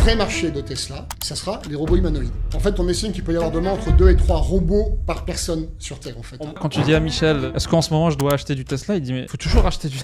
vrai marché de Tesla, ça sera les robots humanoïdes. En fait, on estime qu'il peut y avoir demain entre 2 et 3 robots par personne sur Terre, en fait. Quand tu dis à Michel, est-ce qu'en ce moment je dois acheter du Tesla, il dit mais faut toujours acheter du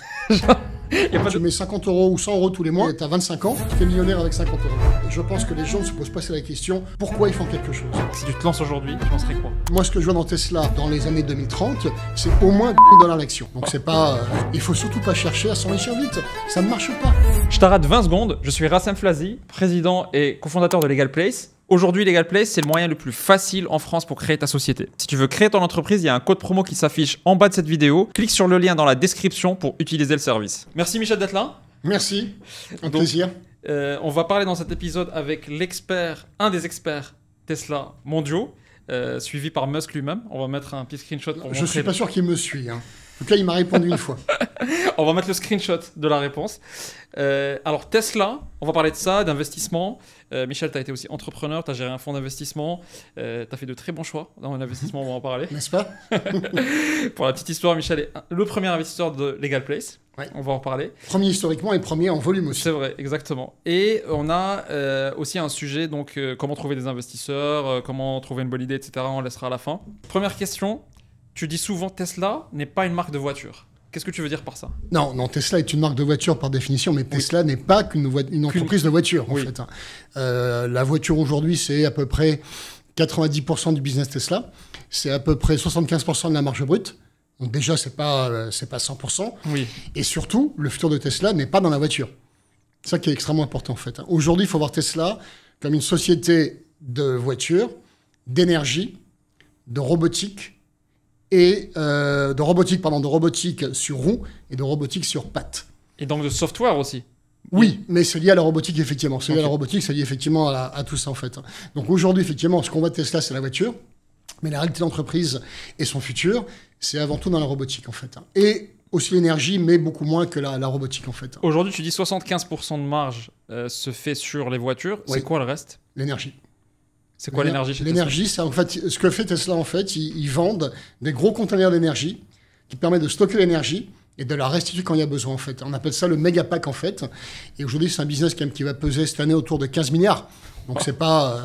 Tu mets 50 € ou 100 € tous les mois, et t'as 25 ans, tu fais millionnaire avec 50 €. Et je pense que les gens ne se posent pas la question pourquoi ils font quelque chose. Si tu te lances aujourd'hui, tu en serais quoi? Moi, ce que je vois dans Tesla dans les années 2030, c'est au moins $10 l'action. Donc c'est pas... il faut surtout pas chercher à s'enrichir vite. Ça ne marche pas. Je t'arrête 20 secondes. Je suis Rassem Flazi, président et cofondateur de Legal Place. Aujourd'hui, Legal Place, c'est le moyen le plus facile en France pour créer ta société. Si tu veux créer ton entreprise, il y a un code promo qui s'affiche en bas de cette vidéo. Clique sur le lien dans la description pour utiliser le service. Merci Michel d'être là. Merci, un plaisir. On va parler dans cet épisode avec l'expert, un des experts Tesla mondiaux, suivi par Musk lui-même. On va mettre un petit screenshot pour montrer. Je suis pas sûr qu'il me suit. Hein. En tout cas, il m'a répondu une fois. On va mettre le screenshot de la réponse. Alors Tesla, on va parler de ça, d'investissement. Michel, tu as été aussi entrepreneur, tu as géré un fonds d'investissement. Tu as fait de très bons choix dans l'investissement, on va en parler. N'est-ce pas? Pour la petite histoire, Michel est le premier investisseur de Legal Place. Ouais. On va en parler. Premier historiquement et premier en volume aussi. C'est vrai, exactement. Et on a aussi un sujet, donc comment trouver des investisseurs, comment trouver une bonne idée, etc. On laissera à la fin. Première question, tu dis souvent Tesla n'est pas une marque de voiture. Qu'est-ce que tu veux dire par ça? Non, Tesla est une marque de voiture par définition, mais Tesla n'est pas qu'une entreprise de voiture, en fait. La voiture aujourd'hui, c'est à peu près 90% du business Tesla. C'est à peu près 75% de la marge brute. Donc déjà, c'est pas 100%. Oui. Et surtout, le futur de Tesla n'est pas dans la voiture. C'est ça qui est extrêmement important, en fait. Aujourd'hui, il faut voir Tesla comme une société de voitures, d'énergie, de robotique, et de robotique sur roues et de robotique sur pattes. Et donc de software aussi. Oui, mais c'est lié à la robotique, effectivement. C'est lié à la robotique, c'est lié effectivement à tout ça, en fait. Donc aujourd'hui, effectivement, ce qu'on voit de Tesla, c'est la voiture. Mais la réalité de l'entreprise et son futur, c'est avant tout dans la robotique, en fait. Et aussi l'énergie, mais beaucoup moins que la robotique, en fait. Aujourd'hui, tu dis 75% de marge se fait sur les voitures. Oui. C'est quoi le reste? L'énergie. C'est quoi l'énergie chez Tesla? L'énergie, c'est en fait ce que fait Tesla, en fait, ils vendent des gros conteneurs d'énergie qui permettent de stocker l'énergie et de la restituer quand il y a besoin, en fait. On appelle ça le méga pack, en fait. Et aujourd'hui, c'est un business qui va peser cette année autour de 15 milliards. Donc c'est pas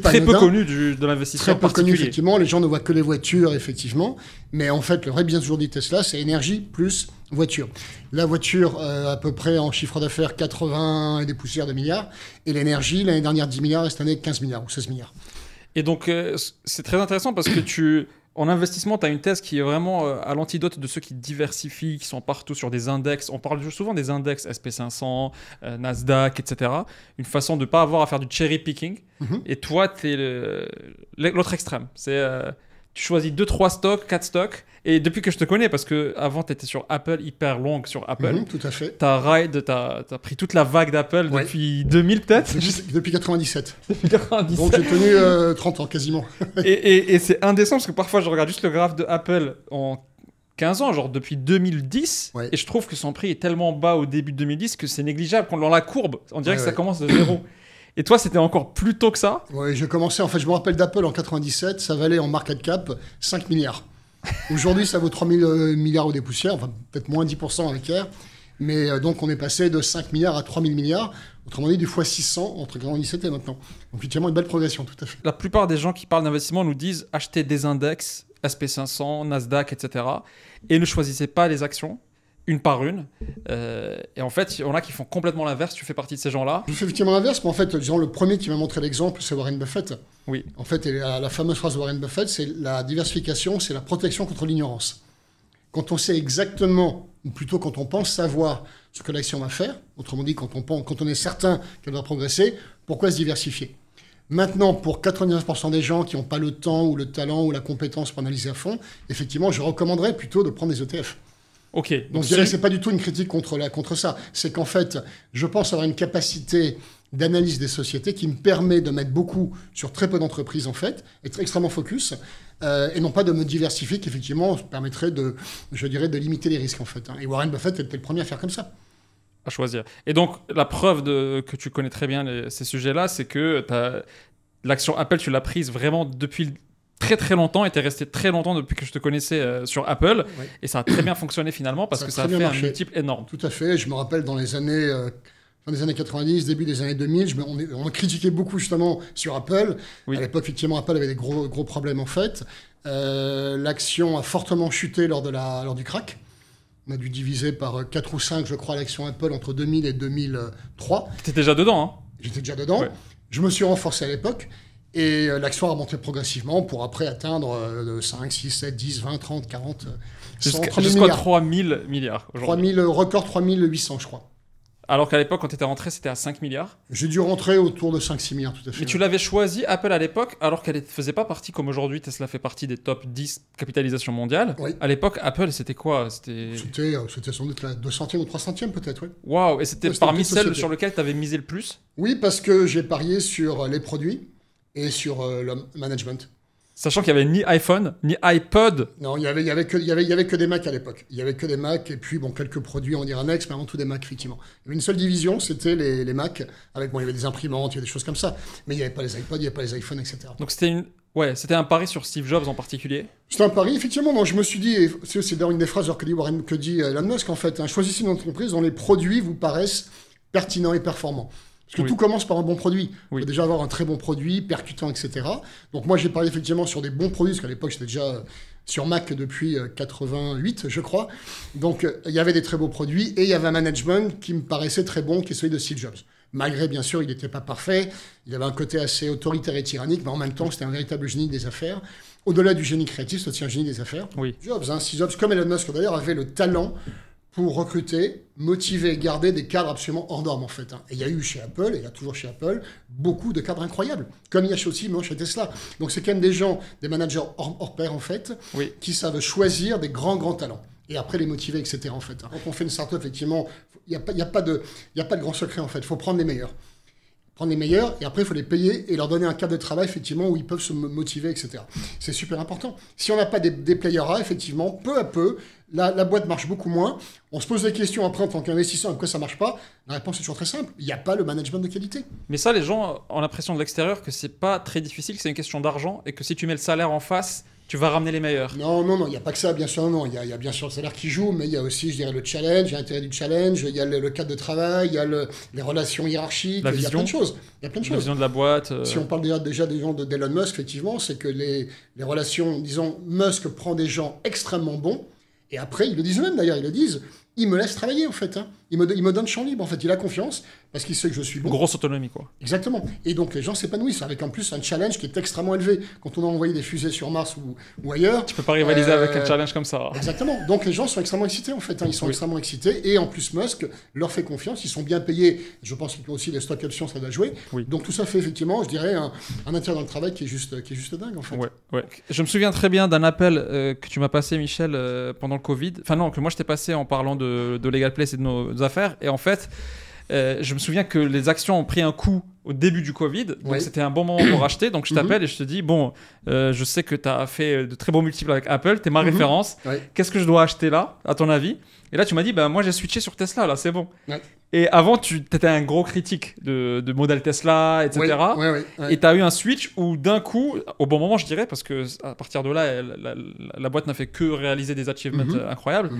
très peu connu de l'investisseur particulier. Très peu connu, effectivement. Les gens ne voient que les voitures, effectivement. Mais en fait, le vrai business aujourd'hui de Tesla, c'est énergie plus voiture. La voiture, à peu près en chiffre d'affaires 80 et des poussières de milliards. Et l'énergie, l'année dernière 10 milliards et cette année 15 milliards ou 16 milliards. Et donc, c'est très intéressant parce que en investissement, tu as une thèse qui est vraiment à l'antidote de ceux qui diversifient, qui sont partout sur des index. On parle souvent des index SP500, Nasdaq, etc. Une façon de ne pas avoir à faire du cherry picking. Et toi, tu es l'autre extrême. Tu choisis 2-3 stocks, 4 stocks. Et depuis que je te connais, parce qu'avant, tu étais sur Apple, hyper longue sur Apple. Tout à fait. Tu as pris toute la vague d'Apple depuis 2000 peut-être. Depuis 97. Depuis 97. Donc j'ai tenu 30 ans quasiment. et c'est indécent parce que parfois, je regarde juste le graphe de Apple en 15 ans, genre depuis 2010. Ouais. Et je trouve que son prix est tellement bas au début de 2010 que c'est négligeable. Dans la courbe, on dirait que ça commence de zéro. Et toi, c'était encore plus tôt que ça? Oui, j'ai commencé, en fait, je me rappelle d'Apple en 97, ça valait en market cap 5 milliards. Aujourd'hui, ça vaut 3 000 milliards ou des poussières, enfin peut-être moins 10% avec hier. Mais donc, on est passé de 5 milliards à 3 000 milliards. Autrement dit, du fois 600 entre 97 et maintenant. Donc, effectivement, une belle progression, tout à fait. La plupart des gens qui parlent d'investissement nous disent acheter des index, SP500, Nasdaq, etc. Et ne choisissez pas les actions. Une par une. Et en fait, il y en a qui font complètement l'inverse. Tu fais partie de ces gens-là. Je fais effectivement l'inverse, mais en fait, disons, le premier qui m'a montré l'exemple, c'est Warren Buffett. Oui. En fait, la fameuse phrase de Warren Buffett, c'est la diversification, c'est la protection contre l'ignorance. Quand on sait exactement, ou plutôt quand on pense savoir ce que l'action va faire, autrement dit, quand on est certain qu'elle va progresser, pourquoi se diversifier? Maintenant, pour 99% des gens qui n'ont pas le temps ou le talent ou la compétence pour analyser à fond, effectivement, je recommanderais plutôt de prendre des ETF. Ok. Donc je dirais que ce n'est pas du tout une critique contre ça. C'est qu'en fait, je pense avoir une capacité d'analyse des sociétés qui me permet de mettre beaucoup sur très peu d'entreprises, en fait, être extrêmement focus, et non pas de me diversifier, qui effectivement permettrait de limiter les risques, en fait. Et Warren Buffett était le premier à faire comme ça. À choisir. Et donc, la preuve que tu connais très bien ces sujets-là, c'est que l'action Apple, tu l'as prise vraiment depuis très très longtemps et tu es resté très longtemps depuis que je te connaissais sur Apple. Oui. Et ça a très bien fonctionné finalement parce que ça a fait un multiple énorme. Tout à fait. Je me rappelle dans les années fin des années 90, début des années 2000, on critiquait beaucoup justement sur Apple. À l'époque, effectivement, Apple avait des gros problèmes en fait. L'action a fortement chuté lors du crack. On a dû diviser par 4 ou 5, je crois, l'action Apple entre 2000 et 2003. T'étais déjà dedans, hein? J'étais déjà dedans. Ouais. Je me suis renforcé à l'époque. Et l'action a remonté progressivement pour après atteindre 5, 6, 7, 10, 20, 30, 40, 100, jusqu'à 3000 milliards. 3000, record 3800, je crois. Alors qu'à l'époque, quand tu étais rentré, c'était à 5 milliards. J'ai dû rentrer autour de 5-6 milliards, tout à fait. Mais tu l'avais choisi, Apple, à l'époque, alors qu'elle ne faisait pas partie, comme aujourd'hui, Tesla fait partie des top 10 capitalisation mondiale. Oui. À l'époque, Apple, c'était quoi? C'était sans doute 2 centièmes ou 3 centièmes, peut-être, oui. Waouh! Et c'était parmi celles sur lesquelles tu avais misé le plus? Oui, parce que j'ai parié sur les produits et sur le management. Sachant qu'il n'y avait ni iPhone, ni iPod. Non, il y avait que des Mac à l'époque. Il y avait que des Mac et puis quelques produits, on dirait annexes, mais avant tout des Mac, effectivement. Il y avait une seule division, c'était les Mac. Il y avait des imprimantes, il y avait des choses comme ça. Mais il n'y avait pas les iPods, il n'y avait pas les iPhones, etc. Donc c'était un pari sur Steve Jobs en particulier? C'était un pari, effectivement. Non, je me suis dit, c'est d'ailleurs une des phrases que dit Elon Musk, en fait. Choisissez une entreprise dont les produits vous paraissent pertinents et performants. Parce que tout commence par un bon produit. Il faut déjà avoir un très bon produit, percutant, etc. Donc moi, j'ai parlé effectivement sur des bons produits, parce qu'à l'époque, j'étais déjà sur Mac depuis 88, je crois. Donc il y avait des très beaux produits, et il y avait un management qui me paraissait très bon, qui est celui de Steve Jobs. Malgré, bien sûr, il n'était pas parfait, il avait un côté assez autoritaire et tyrannique, mais en même temps, c'était un véritable génie des affaires. Au-delà du génie créatif, c'est aussi un génie des affaires. Steve Jobs, comme Elon Musk d'ailleurs, avait le talent pour recruter, motiver et garder des cadres absolument hors normes, en fait. Et il y a eu chez Apple, et il y a toujours chez Apple, beaucoup de cadres incroyables, comme il y a aussi chez Tesla. Donc c'est quand même des gens, des managers hors pair, en fait, qui savent choisir des grands talents. Et après les motiver, etc., en fait. Quand on fait une start-up, effectivement, il n'y a pas de grand secret, en fait. Il faut prendre les meilleurs. Et après, il faut les payer et leur donner un cadre de travail, effectivement, où ils peuvent se motiver, etc. C'est super important. Si on n'a pas des players A, effectivement, peu à peu, la boîte marche beaucoup moins. On se pose des questions après en tant qu'investisseur, pourquoi ça ne marche pas? La réponse est toujours très simple. Il n'y a pas le management de qualité. Mais ça, les gens ont l'impression de l'extérieur que c'est pas très difficile, que c'est une question d'argent et que si tu mets le salaire en face, tu vas ramener les meilleurs. Non, il n'y a pas que ça, bien sûr. Non, il y a bien sûr le salaire qui joue, mais il y a aussi, je dirais, le challenge, il y a l'intérêt du challenge, il y a le cadre de travail, il y a les relations hiérarchiques, il y a plein de choses. La vision de la boîte. Si on parle déjà des gens d'Elon Musk, effectivement, c'est que les relations, disons, Musk prend des gens extrêmement bons, et après, ils le disent eux-mêmes d'ailleurs, il me laisse travailler en fait. Il me donne champ libre en fait. Il a confiance parce qu'il sait que je suis bon. Grosse autonomie quoi. Exactement. Et donc les gens s'épanouissent avec en plus un challenge qui est extrêmement élevé. Quand on a envoyé des fusées sur Mars ou ailleurs. Tu peux pas rivaliser avec un challenge comme ça. Exactement. Donc les gens sont extrêmement excités en fait. Ils sont extrêmement excités et en plus Musk leur fait confiance. Ils sont bien payés. Je pense qu'ils ont aussi les stock options, ça doit jouer. Donc tout ça fait effectivement, je dirais, un intérêt dans le travail qui est juste dingue en fait. Ouais. Je me souviens très bien d'un appel que tu m'as passé Michel pendant le Covid. Enfin non, que moi je t'ai passé en parlant de Legal Place et de nos affaires. Et en fait, je me souviens que les actions ont pris un coup au début du Covid. Donc c'était un bon moment pour racheter. Donc je t'appelle et je te dis, je sais que tu as fait de très bons multiples avec Apple. Tu es ma référence. Qu'est-ce que je dois acheter là, à ton avis? Et là, tu m'as dit, moi j'ai switché sur Tesla, là, c'est bon. Et avant, tu étais un gros critique de modèle Tesla, etc. Et tu as eu un switch où d'un coup, au bon moment, je dirais, parce que à partir de là, la boîte n'a fait que réaliser des achievements incroyables.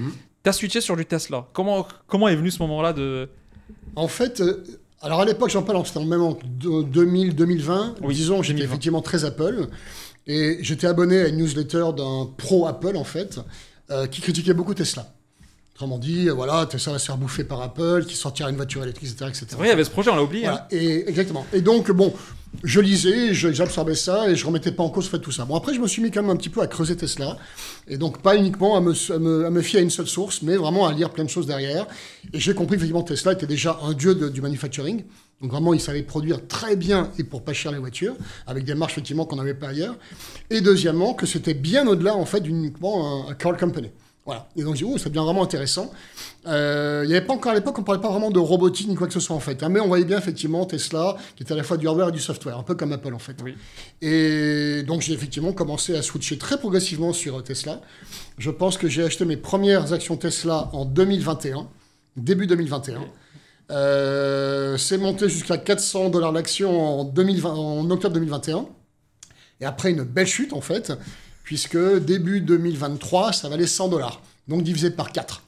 Tu as switché sur du Tesla. Comment est venu ce moment-là de... En fait, alors à l'époque, j'en parle, c'était même en 2000-2020. Disons, j'étais effectivement très Apple. Et j'étais abonné à une newsletter d'un pro Apple, en fait, qui critiquait beaucoup Tesla. Autrement dit, Tesla va se faire bouffer par Apple, qui sortira une voiture électrique, etc. C'est vrai, il y avait ce projet, on l'a oublié. Voilà. Exactement. Et donc, je lisais, j'absorbais ça et je ne remettais pas en cause tout ça. Bon, après, je me suis mis quand même un petit peu à creuser Tesla. Et donc, pas uniquement à me fier à une seule source, mais vraiment à lire plein de choses derrière. Et j'ai compris qu'effectivement, Tesla était déjà un dieu du manufacturing. Donc, vraiment, il savait produire très bien et pour pas cher les voitures, avec des marges, effectivement, qu'on n'avait pas ailleurs. Et deuxièmement, que c'était bien au-delà, en fait, d'uniquement un car company. Voilà. Et donc, j'ai dit, ça devient vraiment intéressant. Il n'y avait pas encore à l'époque, on ne parlait pas vraiment de robotique ni quoi que ce soit en fait. Mais on voyait bien effectivement Tesla, qui était à la fois du hardware et du software, un peu comme Apple en fait. Et donc, j'ai effectivement commencé à switcher très progressivement sur Tesla. Je pense que j'ai acheté mes premières actions Tesla en 2021, début 2021. C'est monté jusqu'à $400 l'action en octobre 2021. Et après une belle chute en fait, puisque début 2023, ça valait $100. Donc divisé par 4.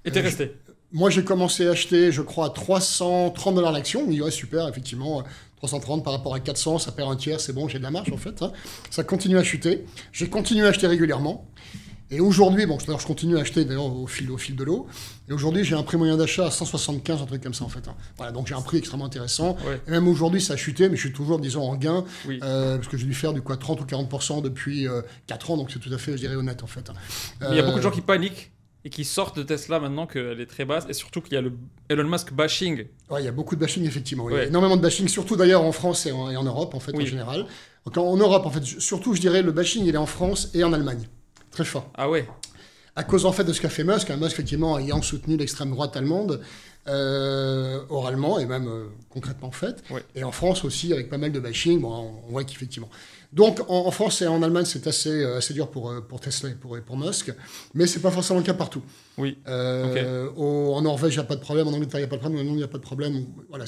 Et t'es resté? Moi, j'ai commencé à acheter, je crois, à $330 l'action. Oui, ouais, super, effectivement. 330 par rapport à 400, ça perd un tiers, c'est bon, j'ai de la marge en fait. Hein. Ça continue à chuter. J'ai continué à acheter régulièrement. Et aujourd'hui, bon, d'ailleurs, je continue à acheter d'ailleurs au fil de l'eau. Et aujourd'hui, j'ai un prix moyen d'achat à 175, un truc comme ça en fait. Hein. Voilà, donc j'ai un prix extrêmement intéressant. Ouais. Et même aujourd'hui, ça a chuté, mais je suis toujours, disons, en gain. Oui. Parce que j'ai dû faire du quoi, 30 ou 40% depuis 4 ans, donc c'est tout à fait, je dirais, honnête en fait. Mais il y a beaucoup de gens qui paniquent et qui sortent de Tesla maintenant qu'elle est très basse. Et surtout qu'il y a le Elon Musk bashing. Ouais, il y a beaucoup de bashing, effectivement. Oui. Ouais. Il y a énormément de bashing, surtout d'ailleurs en France et en Europe, en fait, en général. Donc en Europe, en fait, surtout, je dirais, le bashing, il est en France et en Allemagne. Très fort. Ah ouais. À cause en fait de ce qu'a fait Musk, Musk effectivement ayant soutenu l'extrême droite allemande, oralement et même concrètement en fait, et en France aussi avec pas mal de bashing, bon, on voit qu'effectivement. Donc en France et en Allemagne c'est assez dur pour Tesla et pour Musk, mais c'est pas forcément le cas partout. Oui. En Norvège il n'y a pas de problème, en Angleterre il n'y a pas de problème, en Allemagne il n'y a pas de problème. Voilà,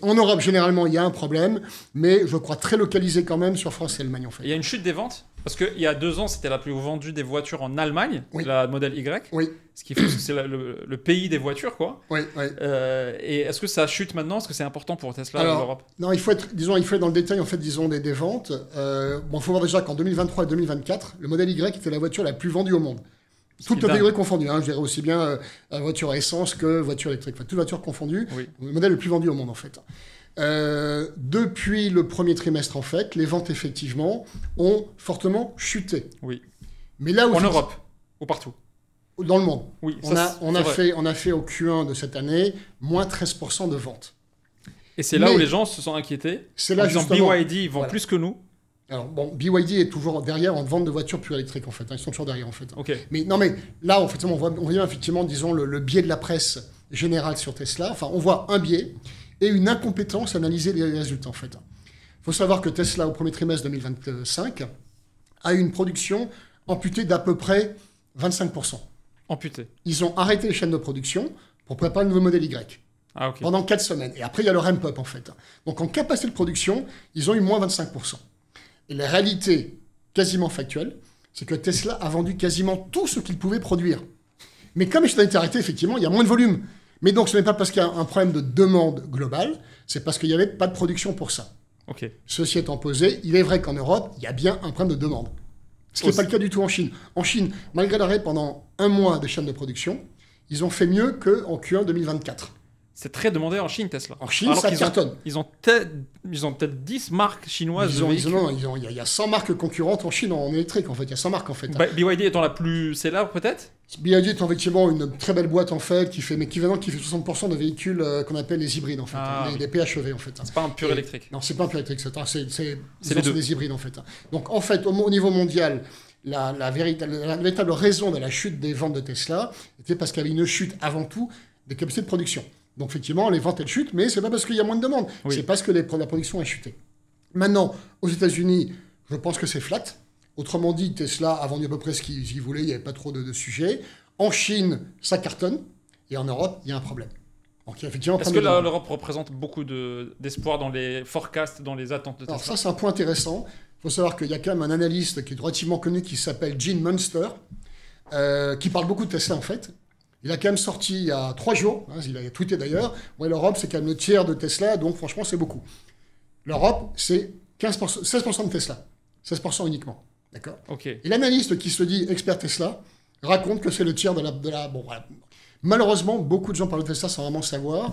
en Europe généralement il y a un problème, mais je crois très localisé quand même sur France et Allemagne en fait. Il y a une chute des ventes. Parce qu'il y a 2 ans, c'était la plus vendue des voitures en Allemagne, la Model Y. Oui. Ce qui fait que c'est le pays des voitures, quoi. Oui, oui. Et est-ce que ça chute maintenant? Est-ce que c'est important pour Tesla en Europe? Non, il faut être dans le détail, en fait, disons, des ventes. Il faut voir déjà qu'en 2023 et 2024, le Model Y était la voiture la plus vendue au monde. Toutes catégories confondues, hein, je dirais aussi bien voiture à essence que voiture électrique. Enfin, toutes voitures confondues. Oui. Le modèle le plus vendu au monde, en fait. Depuis le premier trimestre, en fait, les ventes, effectivement, ont fortement chuté. Oui. Mais là où en Europe ou partout? Dans le monde. Oui, on a fait au Q1 de cette année moins 13% de ventes. Et c'est là où les gens se sont inquiétés. C'est là justement. BYD vend plus que nous. Alors, bon, BYD est toujours derrière en vente de voitures pure électriques, en fait. Ils sont toujours derrière, en fait. Okay. Mais là, en fait, on voit effectivement, disons, le biais de la presse générale sur Tesla. Enfin, on voit un biais et une incompétence à analyser les résultats, en fait. Il faut savoir que Tesla, au premier trimestre 2025, a eu une production amputée d'à peu près 25%. Amputée. Ils ont arrêté les chaînes de production pour préparer le nouveau modèle Y. Ah, okay. Pendant 4 semaines. Et après, il y a le ramp-up, en fait. Donc, en capacité de production, ils ont eu moins 25%. Et la réalité quasiment factuelle, c'est que Tesla a vendu quasiment tout ce qu'il pouvait produire. Mais comme les chaînes étaient arrêtées, effectivement, il y a moins de volume. Mais donc, ce n'est pas parce qu'il y a un problème de demande globale, c'est parce qu'il n'y avait pas de production pour ça. Okay. Ceci étant posé, il est vrai qu'en Europe, il y a bien un problème de demande. Ce qui n'est pas le cas du tout en Chine. En Chine, malgré l'arrêt pendant 1 mois des chaînes de production, ils ont fait mieux qu'en Q1 2024. C'est très demandé en Chine, Tesla. En Chine, ça cartonne. Ils ont peut-être 10 marques chinoises de véhicules. Il y a 100 marques concurrentes en Chine en électrique, en fait. Il y a 100 marques, en fait. BYD étant la plus célèbre, peut-être? BYD est effectivement une très belle boîte, en fait, qui fait 60% de véhicules qu'on appelle les hybrides, en fait. Les PHEV, en fait. C'est pas un pur électrique. Non, c'est pas un pur électrique. C'est des hybrides, en fait. Donc, en fait, au niveau mondial, la véritable raison de la chute des ventes de Tesla était parce qu'il y avait une chute, avant tout, des capacités de production. Donc, effectivement, les ventes, elles chutent, mais ce n'est pas parce qu'il y a moins de demande. Oui. C'est parce que la production a chuté. Maintenant, aux États-Unis, je pense que c'est flat. Autrement dit, Tesla a vendu à peu près ce qu'il voulait, il n'y avait pas trop de sujets. En Chine, ça cartonne. Et en Europe, il y a un problème. Donc, effectivement, est-ce que l'Europe représente beaucoup d'espoir dans les forecasts, dans les attentes de Tesla? Alors ça, c'est un point intéressant. Il faut savoir qu'il y a quand même un analyste qui est relativement connu qui s'appelle Gene Munster, qui parle beaucoup de Tesla, en fait. Il a quand même sorti il y a 3 jours, il a tweeté d'ailleurs, ouais, l'Europe c'est quand même le tiers de Tesla, donc franchement c'est beaucoup. L'Europe c'est 16% de Tesla, 16% uniquement, d'accord. Okay. Et l'analyste qui se dit expert Tesla raconte que c'est le tiers de la bon, voilà. Malheureusement, beaucoup de gens parlent de Tesla sans vraiment savoir,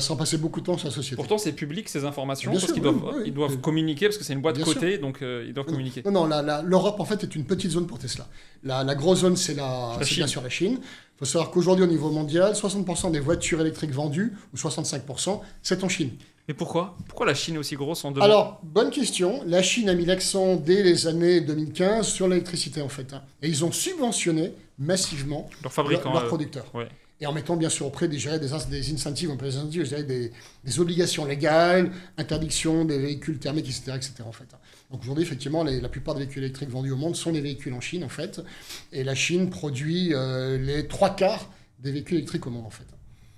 sans passer beaucoup de temps sur la société. Pourtant, c'est public ces informations, bien parce sûr, qu'ils doivent communiquer, parce que c'est une boîte cotée, donc ils doivent communiquer. Non, l'Europe, en fait, est une petite zone pour Tesla. La grosse zone, c'est bien sûr la Chine. Il faut savoir qu'aujourd'hui, au niveau mondial, 60% des voitures électriques vendues, ou 65%, c'est en Chine. Mais pourquoi? Pourquoi la Chine est aussi grosse en demande? Alors, bonne question. La Chine a mis l'accent dès les années 2015 sur l'électricité, en fait. Et ils ont subventionné massivement leurs producteurs. Ouais. Et en mettant, bien sûr, auprès des incentives, on peut les incentives, je dirais des obligations légales, interdiction des véhicules thermiques, etc. en fait. Donc aujourd'hui, effectivement, la plupart des véhicules électriques vendus au monde sont des véhicules en Chine, en fait. Et la Chine produit les 3/4 des véhicules électriques au monde, en fait.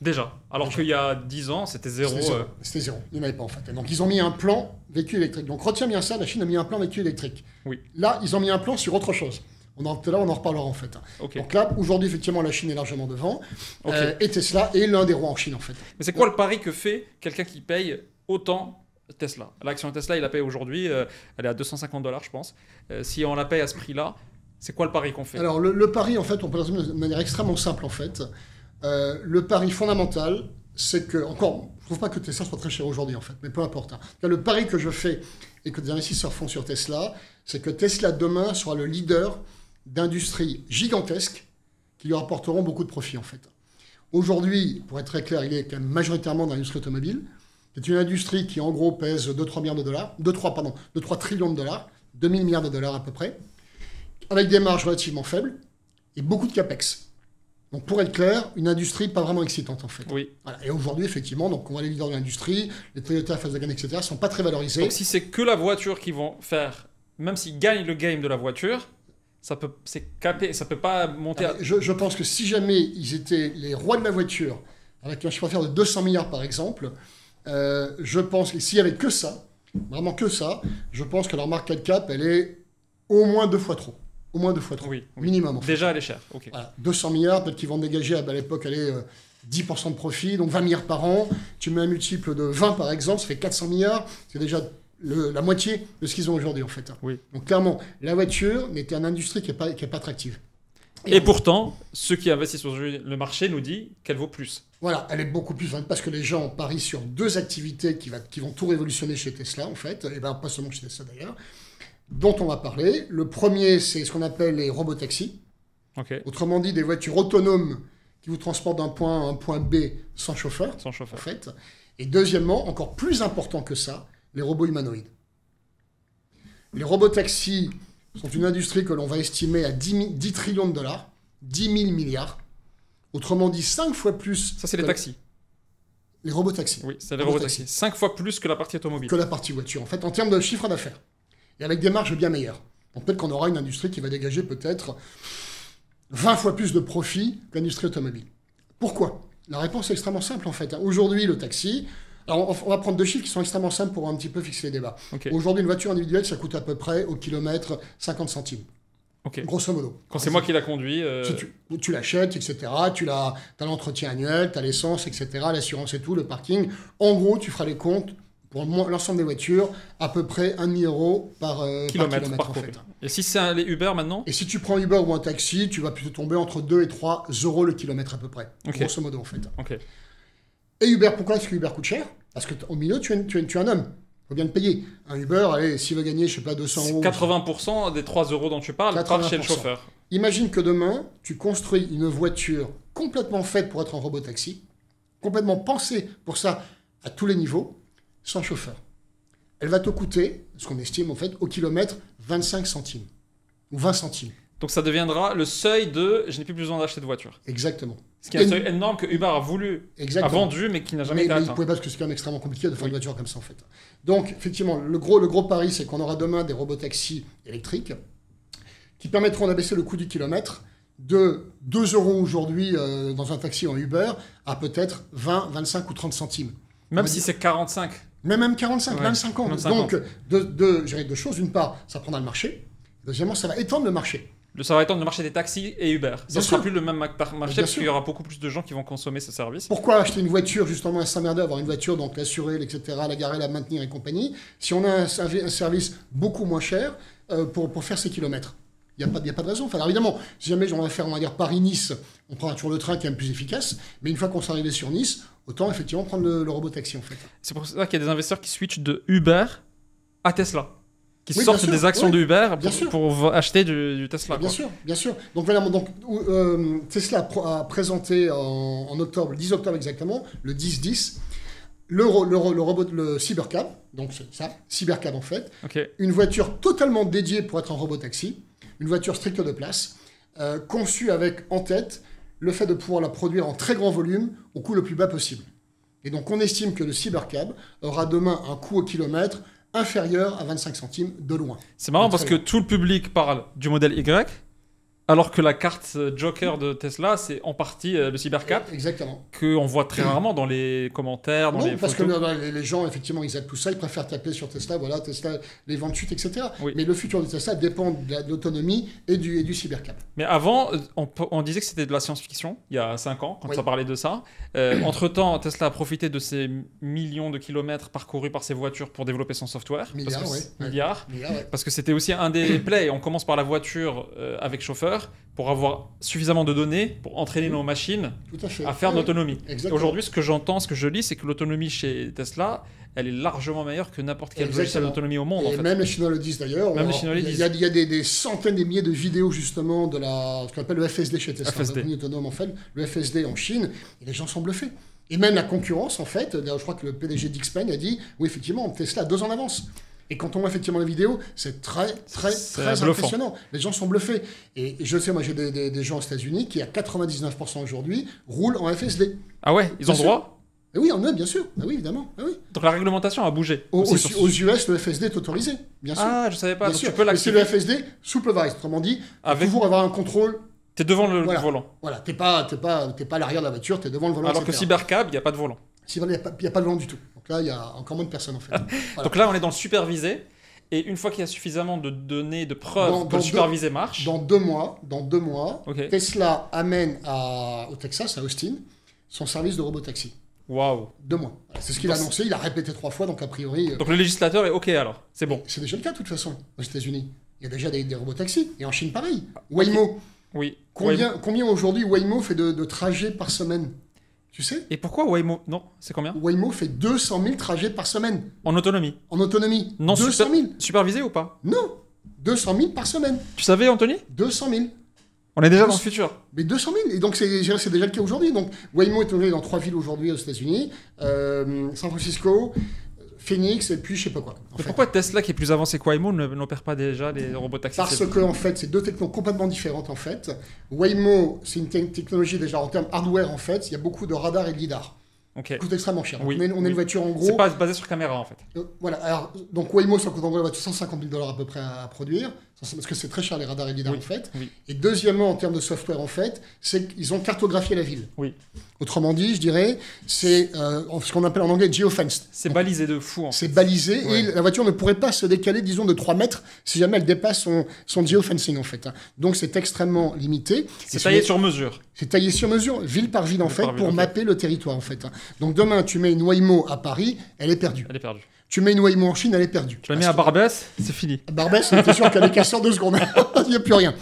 Déjà. Alors qu'il y a 10 ans, c'était zéro. C'était zéro. Il n'y en avait pas, en fait. Donc ils ont mis un plan véhicule électrique. Donc retiens bien ça, la Chine a mis un plan véhicule électrique. Oui. Là, ils ont mis un plan sur autre chose. Tout à l'heure, on en reparlera en fait. Okay. Donc là, aujourd'hui, effectivement, la Chine est largement devant. Et Tesla est l'un des rois en Chine en fait. Mais c'est quoi le pari que fait quelqu'un qui paye autant Tesla? L'action Tesla, il la paye aujourd'hui, elle est à $250, je pense. Si on la paye à ce prix-là, c'est quoi le pari qu'on fait? Alors, le pari, en fait, on peut le résumer de manière extrêmement simple, en fait. Le pari fondamental, c'est que, encore, je ne trouve pas que Tesla soit très cher aujourd'hui, en fait, mais peu importe. Hein. Le pari que je fais et que des investisseurs font sur Tesla, c'est que Tesla, demain, sera le leader d'industries gigantesques qui lui rapporteront beaucoup de profits, en fait. Aujourd'hui, pour être très clair, il est quand même majoritairement dans l'industrie automobile. C'est une industrie qui, en gros, pèse 2-3 milliards de dollars, 2-3 trillions de dollars, 2000 milliards de dollars à peu près, avec des marges relativement faibles et beaucoup de capex. Donc, pour être clair, une industrie pas vraiment excitante, en fait. Oui. Voilà. Et aujourd'hui, effectivement, donc on voit les leaders de l'industrie, les Toyota, Volkswagen, etc., ne sont pas très valorisés. Donc, si c'est que la voiture qu'ils vont faire, même s'ils gagnent le game de la voiture, c'est capé, ça peut pas monter à... Je pense que si jamais ils étaient les rois de la voiture, avec un chiffre d'affaires de 200 milliards, par exemple, je pense que s'il n'y avait que ça, vraiment que ça, je pense que leur market cap, elle est au moins 2 fois trop. Au moins 2 fois trop. Oui. Minimum. En fait. Déjà, elle est chère. Okay. Voilà, 200 milliards, peut-être qu'ils vont dégager à l'époque, 10% de profit, donc 20 milliards par an. Tu mets un multiple de 20 par exemple, ça fait 400 milliards. C'est déjà la moitié de ce qu'ils ont aujourd'hui en fait. Oui. Donc clairement, la voiture n'est une industrie qui n'est pas attractive. Et pourtant, ceux qui investissent sur le marché nous disent qu'elle vaut plus. Voilà, elle est beaucoup plus parce que les gens parient sur 2 activités qui vont tout révolutionner chez Tesla en fait, et bien pas seulement chez Tesla d'ailleurs, dont on va parler. Le premier, c'est ce qu'on appelle les robotaxis. Okay. Autrement dit, des voitures autonomes qui vous transportent d'un point A à un point B sans chauffeur. Sans chauffeur. En fait. Et deuxièmement, encore plus important que ça, les robots humanoïdes. Les robotaxis sont une industrie que l'on va estimer à 10 trillions de dollars, 10 000 milliards. Autrement dit, 5 fois plus... Ça, c'est les taxis. Les robotaxis. Oui, c'est les robotaxis. 5 fois plus que la partie automobile. Que la partie voiture, en fait, en termes de chiffre d'affaires. Et avec des marges bien meilleures. Donc peut-être qu'on aura une industrie qui va dégager peut-être 20 fois plus de profit que l'industrie automobile. Pourquoi? La réponse est extrêmement simple, en fait. Aujourd'hui, le taxi... Alors, on va prendre 2 chiffres qui sont extrêmement simples pour un petit peu fixer les débats. Okay. Aujourd'hui, une voiture individuelle, ça coûte à peu près au kilomètre 50 centimes. Okay. Grosso modo. Quand c'est moi qui la conduis... Tu l'achètes, etc. Tu as l'entretien annuel, tu as l'essence, etc. L'assurance et tout, le parking. En gros, tu feras les comptes pour l'ensemble des voitures, à peu près 1 000 € par kilomètre en fait. Et si c'est les Uber maintenant? Et si tu prends Uber ou un taxi, tu vas plutôt tomber entre 2 et 3 € le kilomètre à peu près. Okay. Grosso modo en fait. Okay. Et Uber, pourquoi est-ce que Uber coûte cher? Parce qu'au milieu, tu es un homme. Il faut bien le payer. Un Uber, allez, s'il veut gagner, je sais pas, 200 €. 80% des 3 € dont tu parles partent chez le chauffeur. Imagine que demain, tu construis une voiture complètement faite pour être un robot-taxi, complètement pensée pour ça à tous les niveaux, sans chauffeur. Elle va te coûter, ce qu'on estime en fait, au kilomètre, 25 centimes. Ou 20 centimes. Donc ça deviendra le seuil de « je n'ai plus besoin d'acheter de voiture ». Exactement. Ce qui est un seuil énorme que Uber a vendu, mais qui n'a jamais été atteint. Mais il ne pouvait pas, parce que c'est quand même extrêmement compliqué de faire une voiture comme ça, en fait. Donc, effectivement, le gros pari, c'est qu'on aura demain des robotaxis électriques qui permettront d'abaisser le coût du kilomètre de 2 € aujourd'hui dans un taxi en Uber à peut-être 20, 25 ou 30 centimes. Même si c'est 45. Même 45, même 50. 50. Donc, deux choses. D'une part, ça prendra le marché. Deuxièmement, ça va étendre le marché. Ça va étendre le marché des taxis et Uber. Ça ne sera plus le même marché parce qu'il y aura beaucoup plus de gens qui vont consommer ce service. Pourquoi acheter une voiture justement à s'emmerder, avoir une voiture, donc l'assurer, etc., la garer, la maintenir et compagnie, si on a un service beaucoup moins cher pour faire ces kilomètres? Il n'y a pas de raison. Enfin, alors évidemment, si jamais on va faire, on va dire, Paris-Nice, on prend toujours le train qui est même plus efficace. Mais une fois qu'on s'est arrivé sur Nice, autant effectivement prendre le robot-taxi en fait. C'est pour ça qu'il y a des investisseurs qui switchent de Uber à Tesla. Qui oui, sortent des actions de Uber pour acheter du Tesla. Bien sûr. Donc voilà, Tesla a présenté en octobre, le 10 octobre exactement, le 10-10, le Cybercab, donc c'est ça, Cybercab en fait, une voiture totalement dédiée pour être un robot-taxi, une voiture stricte de place, conçue avec en tête le fait de pouvoir la produire en très grand volume au coût le plus bas possible. Et donc on estime que le Cybercab aura demain un coût au kilomètre inférieur à 25 centimes de loin. C'est marrant parce que tout le public parle du modèle Y Alors que la carte Joker de Tesla, c'est en partie le Cybercap, Exactement. qu'on voit très rarement dans les commentaires, dans les parce photos. que les gens, effectivement, ils aiment tout ça, ils préfèrent taper sur Tesla, voilà, Tesla, les ventes chutes, etc. Oui. Mais le futur de Tesla dépend de l'autonomie et du cybercap. Mais avant, on disait que c'était de la science-fiction, il y a 5 ans, quand Oui. ça parlait de ça. Entre-temps, Tesla a profité de ces millions de kilomètres parcourus par ses voitures pour développer son software. Milliards, Milliards. ouais. Parce que c'était aussi un des plays. On commence par la voiture avec chauffeur pour avoir suffisamment de données pour entraîner nos machines Tout à fait. à faire de l'autonomie. Exactement. Aujourd'hui, ce que j'entends, ce que je lis, c'est que l'autonomie chez Tesla, elle est largement meilleure que n'importe quel Exactement. logiciel d'autonomie au monde. Et en fait. même les Chinois le disent d'ailleurs. Même les Chinois le disent. Il y a des centaines, des milliers de vidéos justement de ce qu'on appelle le FSD chez Tesla, l'autonomie autonome en fait, le FSD en Chine, et les gens sont bluffés. Et même la concurrence, en fait, je crois que le PDG d'Xpeng a dit, oui, effectivement, Tesla a 2 ans d'avance. Et quand on voit effectivement les vidéos, c'est très impressionnant. Les gens sont bluffés. Et je sais, moi, j'ai des gens aux États-Unis qui, à 99% aujourd'hui, roulent en FSD. Ah ouais, ils ont le droit? Et oui, en eux, bien sûr. Ah oui, évidemment. Ah oui. Donc la réglementation a bougé. Aux US, le FSD est autorisé, bien sûr. Ah, je savais pas. Bien Donc sûr. tu peux l'activer. C'est le FSD supervised, autrement dit, Avec... toujours avoir un contrôle. T'es devant le volant. Voilà, t'es pas à l'arrière de la voiture, t'es devant le volant. Alors que Cybercab, il n'y a pas de volant. Il n'y a pas de volant du tout. Donc là, il y a encore moins de personnes en fait. Voilà. Donc là, on est dans le supervisé. Et une fois qu'il y a suffisamment de données, de preuves que le supervisé marche... Dans deux mois, okay. Tesla amène au Texas, à Austin, son service de robotaxi. Waouh. 2 mois. Voilà, c'est ce qu'il a annoncé, il a répété 3 fois, donc a priori... Donc le législateur est OK alors, c'est bon. C'est déjà le cas de toute façon, aux États-Unis. Il y a déjà des robotaxis. Et en Chine, pareil. Waymo. Oui. Combien aujourd'hui Waymo fait de trajets par semaine? Tu sais? Et pourquoi Waymo? Non, c'est combien? Waymo fait 200 000 trajets par semaine. En autonomie? En autonomie. Non, 200 000. Supervisé ou pas? Non. 200 000 par semaine. Tu savais, Anthony? 200 000. On est déjà dans le futur. Mais 200 000. Et donc, c'est déjà le cas aujourd'hui. Donc, Waymo est tourné dans 3 villes aujourd'hui aux États-Unis. San Francisco, Phoenix et puis je sais pas quoi. Mais pourquoi Tesla, qui est plus avancé que Waymo, n'opère pas déjà les robotaxis? Parce que, en fait, c'est 2 technologies complètement différentes, en fait. Waymo, c'est une technologie déjà en termes hardware, en fait. Il y a beaucoup de radars et de lidars. Okay. Ça coûte extrêmement cher. Oui, on est une voiture en gros. C'est pas basé sur caméra en fait. Voilà. Alors, donc Waymo, ça coûte en gros la voiture $150 000 à peu près à produire. Parce que c'est très cher les radars et lidars en fait. Oui. Et deuxièmement, en termes de software en fait, c'est qu'ils ont cartographié la ville. Oui. Autrement dit, je dirais, c'est ce qu'on appelle en anglais geofenced. C'est balisé de fou. En fait. C'est balisé ouais. Et la voiture ne pourrait pas se décaler, disons, de 3 mètres si jamais elle dépasse son geofencing en fait. Donc c'est extrêmement limité. C'est taillé sur mesure. C'est taillé sur mesure, ville par ville en fait, pour mapper le territoire en fait. Donc demain, tu mets une Waymo à Paris, elle est perdue. Elle est perdue. Tu mets une Waymo en Chine, elle est perdue. Tu la mets à Barbès, c'est fini. À Barbès, t'es sûr qu'elle est cassée en 2 secondes. Il n'y a plus rien.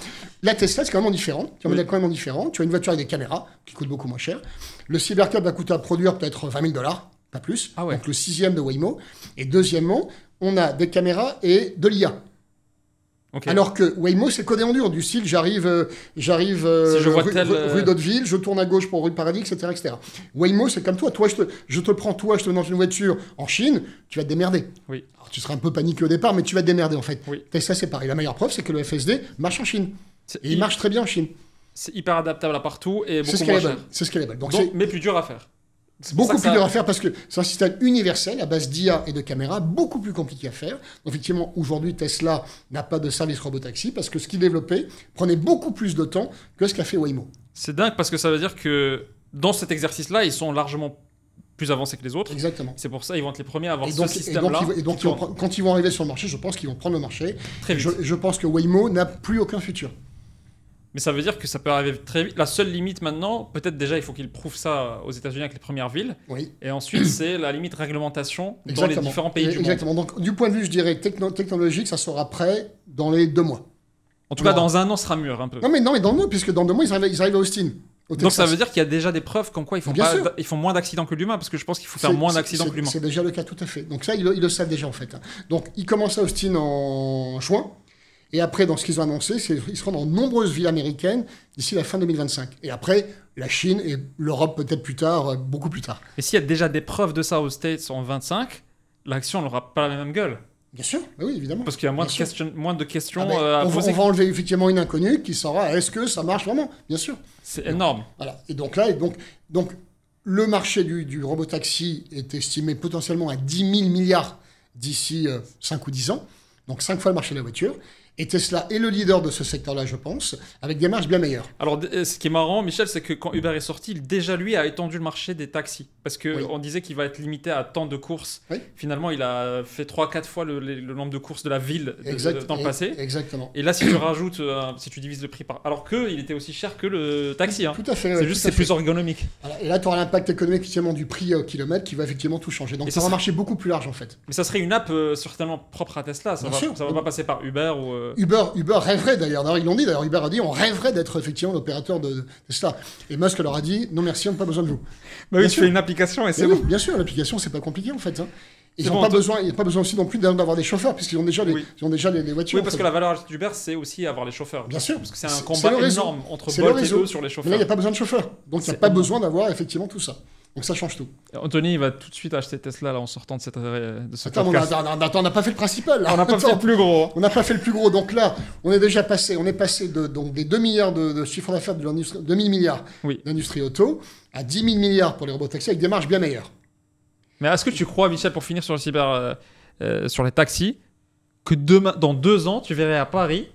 La Tesla, c'est quand même différent. Tu as quand même différent. Tu as une voiture avec des caméras qui coûte beaucoup moins cher. Le Cybercab va coûter à produire peut-être $20 000, pas plus. Ah ouais. Donc le 6e de Waymo. Et deuxièmement, on a des caméras et de l'IA. Okay. Alors que Waymo, c'est codé en dur, du style j'arrive si je vois rue d'Hauteville, je tourne à gauche pour rue de Paradis, etc., etc. Waymo, c'est comme toi. Toi, je te prends, je te mets dans une voiture en Chine, tu vas te démerder. Oui. Alors, tu seras un peu paniqué au départ, mais tu vas te démerder en fait. Oui. Tesla, c'est pareil. La meilleure preuve, c'est que le FSD marche en Chine. Et il marche très bien en Chine. C'est hyper adaptable à partout et beaucoup moins cher. C'est scalable. Donc, mais plus dur à faire. C'est beaucoup plus dur à faire parce que c'est un système universel à base d'IA et de caméras, beaucoup plus compliqué à faire. Donc, effectivement, aujourd'hui, Tesla n'a pas de service robotaxi parce que ce qu'il développait prenait beaucoup plus de temps que ce qu'a fait Waymo. C'est dingue parce que ça veut dire que dans cet exercice-là, ils sont largement plus avancés que les autres. Exactement. C'est pour ça qu'ils vont être les premiers à avoir ce système-là. Et donc quand ils vont arriver sur le marché, je pense qu'ils vont prendre le marché. Très vite. Je pense que Waymo n'a plus aucun futur. Mais ça veut dire que ça peut arriver très vite. La seule limite maintenant, peut-être déjà, il faut qu'ils prouvent ça aux États-Unis avec les premières villes. Oui. Et ensuite, c'est la limite réglementation dans les différents pays du monde. Exactement. Donc, du point de vue, je dirais, technologique, ça sera prêt dans les 2 mois. En tout cas, dans 1 an, ce sera mûr un peu. Non, mais dans 2 mois, puisque dans 2 mois, ils arrivent à Austin. Donc ça veut dire qu'il y a déjà des preuves comme quoi ils font moins d'accidents que l'humain, parce que je pense qu'il faut faire moins d'accidents que l'humain. C'est déjà le cas, tout à fait. Donc ça, ils le savent déjà, en fait. Donc, ils commencent à Austin en juin. Et après, dans ce qu'ils ont annoncé, ils seront dans de nombreuses villes américaines d'ici la fin 2025. Et après, la Chine et l'Europe peut-être plus tard, beaucoup plus tard. Et s'il y a déjà des preuves de ça aux States en 25, l'action n'aura pas la même gueule. Bien sûr, bah oui, évidemment. Parce qu'il y a moins de questions à poser. On va enlever effectivement une inconnue qui saura est-ce que ça marche vraiment. Bien sûr. C'est énorme. Voilà. Et donc là, donc le marché du robotaxi est estimé potentiellement à 10 000 milliards d'ici 5 ou 10 ans. Donc 5 fois le marché de la voiture. Et Tesla est le leader de ce secteur-là, je pense, avec des marges bien meilleures. Alors, ce qui est marrant, Michel, c'est que quand Uber est sorti, déjà lui a étendu le marché des taxis. Parce qu'on disait qu'il va être limité à tant de courses. Oui. Finalement, il a fait 3-4 fois le nombre de courses de la ville dans le passé. Exactement. Et là, si tu rajoutes, si tu divises le prix par. Alors qu'il était aussi cher que le taxi. Tout à fait. C'est juste que c'est plus ergonomique. Voilà. Et là, tu auras l'impact économique effectivement, du prix au kilomètre qui va effectivement tout changer. Donc, ça va un marché beaucoup plus large en fait. Mais ça serait une app certainement propre à Tesla. Ça va pas passer par Uber ou. Uber rêverait d'ailleurs. Ils l'ont dit d'ailleurs. Uber a dit on rêverait d'être effectivement l'opérateur de Tesla. Et Musk leur a dit non merci, on n'a pas besoin de vous. Bah oui, tu fais une application et c'est bon. Bien sûr, l'application c'est pas compliqué en fait. Ils n'ont pas besoin aussi non plus d'avoir des chauffeurs puisqu'ils ont déjà les voitures. Oui, parce que la valeur ajoutée d'Uber c'est aussi avoir les chauffeurs. Bien sûr. Parce que c'est un combat énorme entre Bolt et eux sur les chauffeurs. Mais là il n'y a pas besoin de chauffeurs. Donc il n'y a pas besoin d'avoir effectivement tout ça. Donc ça change tout. Anthony, il va tout de suite acheter Tesla là en sortant de ce podcast. Attends, on n'a pas fait le principal. Là. On n'a pas fait le plus gros. On n'a pas fait le plus gros. Donc là, on est passé des 2 milliards de chiffre d'affaires de l'industrie, 2 000 milliards d'industrie auto, à 10 000 milliards pour les robotaxis avec des marges bien meilleures. Mais est-ce que tu crois, Michel, pour finir sur le sur les taxis, que dans 2 ans, tu verrais à Paris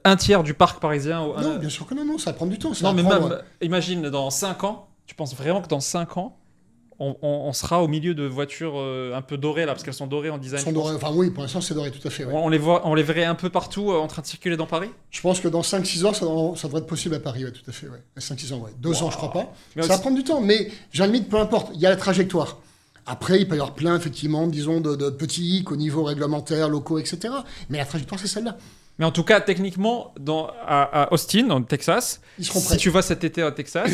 un tiers du parc parisien Non, bien sûr que non, ça va prendre du temps. Non, mais même, imagine, dans 5 ans, tu penses vraiment que dans 5 ans, on sera au milieu de voitures un peu dorées, là, parce qu'elles sont dorées en design. Enfin oui, pour l'instant, c'est doré, tout à fait. Ouais. On les verrait un peu partout en train de circuler dans Paris. Je pense que dans 5-6 ans, ça devrait être possible à Paris, ouais, tout à fait. Ouais. 5-6 ans, ouais. 2 ans, je crois pas. Ça va prendre du temps, mais j'ai la limite, peu importe, il y a la trajectoire. Après, il peut y avoir plein, effectivement, disons, de petits hicks au niveau réglementaire, locaux, etc. Mais la trajectoire, c'est celle-là. Mais en tout cas, techniquement, à Austin, en Texas, si tu vas cet été à Texas,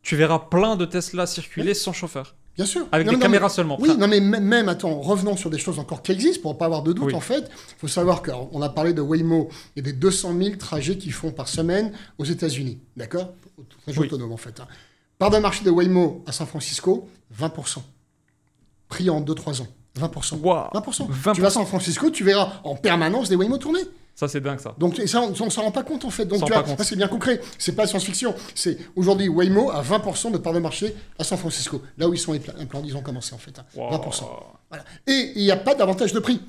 tu verras plein de Tesla circuler sans chauffeur. Bien sûr. Avec des caméras seulement. Oui, non, mais même, attends, revenons sur des choses encore qui existent, pour ne pas avoir de doute, en fait. Il faut savoir qu'on a parlé de Waymo, il y a des 200 000 trajets qu'ils font par semaine aux États-Unis. D'accord ? Trajet autonome, en fait. Part d'un marché de Waymo à San Francisco, 20%. Pris en 2-3 ans. 20%. Wow. 20%. Tu vas à San Francisco, tu verras en permanence des Waymo tourner. Ça, c'est dingue, ça. Donc, ça, on ne s'en rend pas compte, en fait. Donc, tu vois, ça, c'est bien concret. C'est pas science-fiction. C'est aujourd'hui, Waymo a 20% de part de marché à San Francisco. Là où ils sont implantés, ils ont commencé, en fait. 20%. Voilà. Et il n'y a pas d'avantage de prix.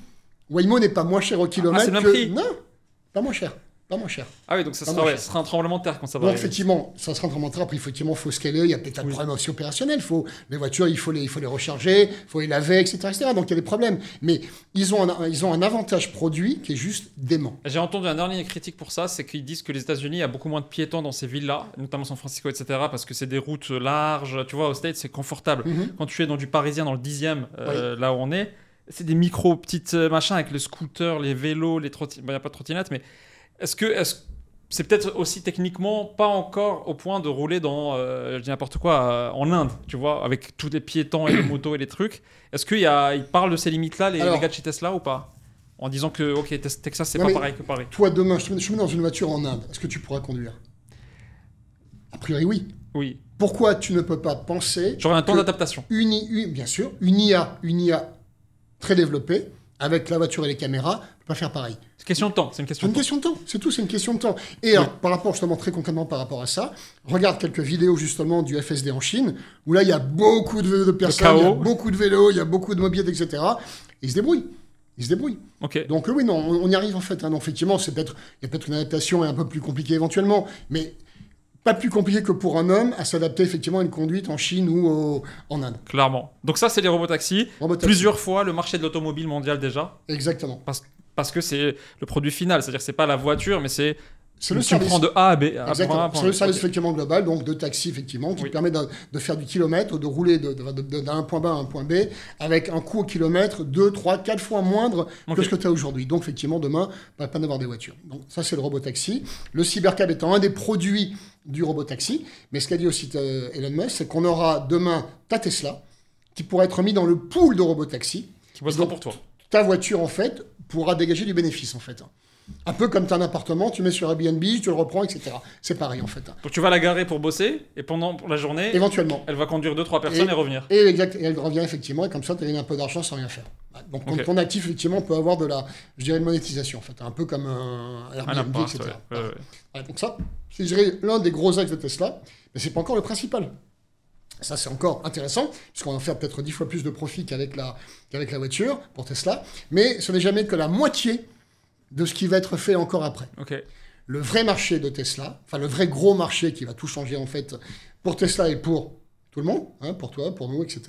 Waymo n'est pas moins cher au kilomètre. C'est le même prix. Non, pas moins cher. Pas moins cher. Ah oui, donc ça sera un tremblement de terre quand ça va arriver. Effectivement, ça sera un tremblement de terre. Après, effectivement, il faut scaler. Il y a peut-être un problème aussi opérationnel. Les voitures, il faut les recharger, il faut les laver, etc., etc. Donc, il y a des problèmes. Mais ils ont un avantage produit qui est juste dément. J'ai entendu un dernier critique pour ça, c'est qu'ils disent que les États-Unis, il y a beaucoup moins de piétons dans ces villes-là, notamment San Francisco, etc., parce que c'est des routes larges. Tu vois, aux States, c'est confortable. Quand tu es dans du parisien, dans le 10e, là où on est, c'est des petites machins avec les scooters, les vélos, les trottinettes. Il n'y a pas de trottinettes, mais... Est-ce que c'est peut-être aussi techniquement pas encore au point de rouler dans, je dis n'importe quoi, en Inde, tu vois, avec tous les piétons et les motos et les trucs. Est-ce qu'ils parlent de ces limites-là, les gars de chez Tesla, ou pas ? En disant que, ok, Texas, c'est pas pareil que Paris. Toi, demain, je te mets dans une voiture en Inde. Est-ce que tu pourras conduire ? A priori, oui. Oui. Pourquoi tu ne peux pas penser... J'aurais un temps d'adaptation. Bien sûr, une IA très développée, avec la voiture et les caméras, ne peut pas faire pareil. C'est une question de temps. C'est une question de temps. C'est tout, c'est une question de temps. Et alors, par rapport, justement, très concrètement par rapport à ça, regarde quelques vidéos, justement, du FSD en Chine, où là, il y a beaucoup de personnes, il y a beaucoup de vélos, il y a beaucoup de mobilettes, etc. Et ils se débrouillent. Okay. Donc, oui, non, on y arrive, en fait. Donc, effectivement, il y a peut-être une adaptation un peu plus compliquée, éventuellement, mais... Pas plus compliqué que pour un homme à s'adapter effectivement à une conduite en Chine ou en Inde. Clairement. Donc ça, c'est les robotaxis. Plusieurs fois le marché de l'automobile mondial déjà. Exactement. Parce que c'est le produit final. C'est-à-dire que c'est pas la voiture, mais c'est le service. Tu prends de A à B. Exactement. C'est le service effectivement global, donc de taxi effectivement, qui permet de faire du kilomètre, de rouler d'un point A à un point B, avec un coût au kilomètre 2, 3, 4 fois moindre que ce que tu as aujourd'hui. Donc effectivement, demain, on va pas avoir des voitures. Donc ça, c'est le robotaxi. Le cybercab étant un des produits du robotaxi. Mais ce qu'a dit aussi Elon Musk, c'est qu'on aura demain ta Tesla, qui pourra être mis dans le pool de robotaxi. Qui bossera pour toi. Ta voiture, en fait, pourra dégager du bénéfice, en fait. Un peu comme tu as un appartement, tu mets sur Airbnb, tu le reprends, etc. C'est pareil, en fait. Donc tu vas la garer pour bosser, et pour la journée, éventuellement, elle va conduire 2-3 personnes et revenir. Et elle revient, effectivement, et comme ça, tu as gagné un peu d'argent sans rien faire. Donc ton actif, effectivement, peut avoir de la monétisation, en fait. Un peu comme un Airbnb, etc. Donc ça, c'est, je dirais, l'un des gros axes de Tesla, mais c'est pas encore le principal. Ça, c'est encore intéressant, puisqu'on va faire peut-être 10 fois plus de profit qu'avec la voiture pour Tesla. Mais ce n'est jamais que la moitié de ce qui va être fait encore après. Ok. Le vrai marché de Tesla, enfin le vrai gros marché qui va tout changer en fait pour Tesla et pour tout le monde, hein, pour toi, pour nous, etc.,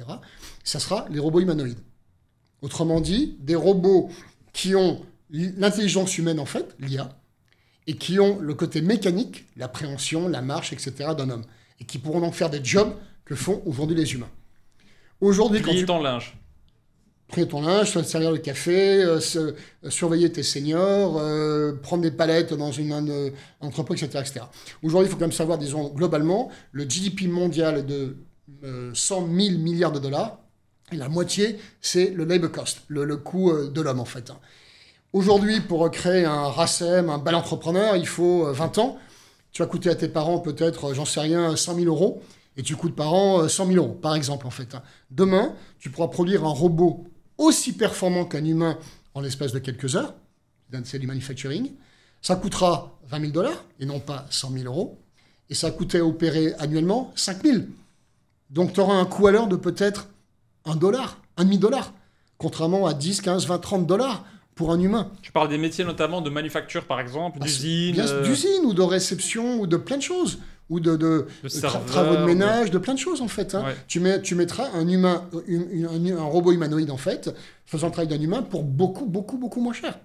ça sera les robots humanoïdes. Autrement dit, des robots qui ont l'intelligence humaine en fait, l'IA, et qui ont le côté mécanique, l'appréhension, la marche, etc., d'un homme, et qui pourront donc faire des jobs que font aujourd'hui les humains. Aujourd'hui, Plier ton linge. Plier ton linge, servir le café, surveiller tes seniors, prendre des palettes dans un entrepôt, etc., etc. Aujourd'hui, il faut quand même savoir, disons, globalement, le GDP mondial est de 100 000 milliards de dollars, et la moitié, c'est le labor cost, le coût de l'homme, en fait. Aujourd'hui, pour créer un RACEM, un bel entrepreneur, il faut 20 ans. Tu vas coûter à tes parents peut-être, j'en sais rien, 100 000 euros, et tu coûtes par an 100 000 euros, par exemple, en fait. Demain, tu pourras produire un robot aussi performant qu'un humain en l'espace de quelques heures, c'est du manufacturing. Ça coûtera 20 000 $, et non pas 100 000 euros, et ça coûtait à opérer annuellement 5 000. Donc, tu auras un coût à l'heure de peut-être $1, $1,5, contrairement à 10, 15, 20, 30 $ pour un humain. Tu parles des métiers notamment de manufacture, par exemple, d'usine. D'usine ou de réception ou de plein de choses. Ou de travaux de ménage, de plein de choses en fait. Hein. Ouais. Tu mettras un humain, un robot humanoïde en fait, faisant le travail d'un humain pour beaucoup, beaucoup, beaucoup moins cher.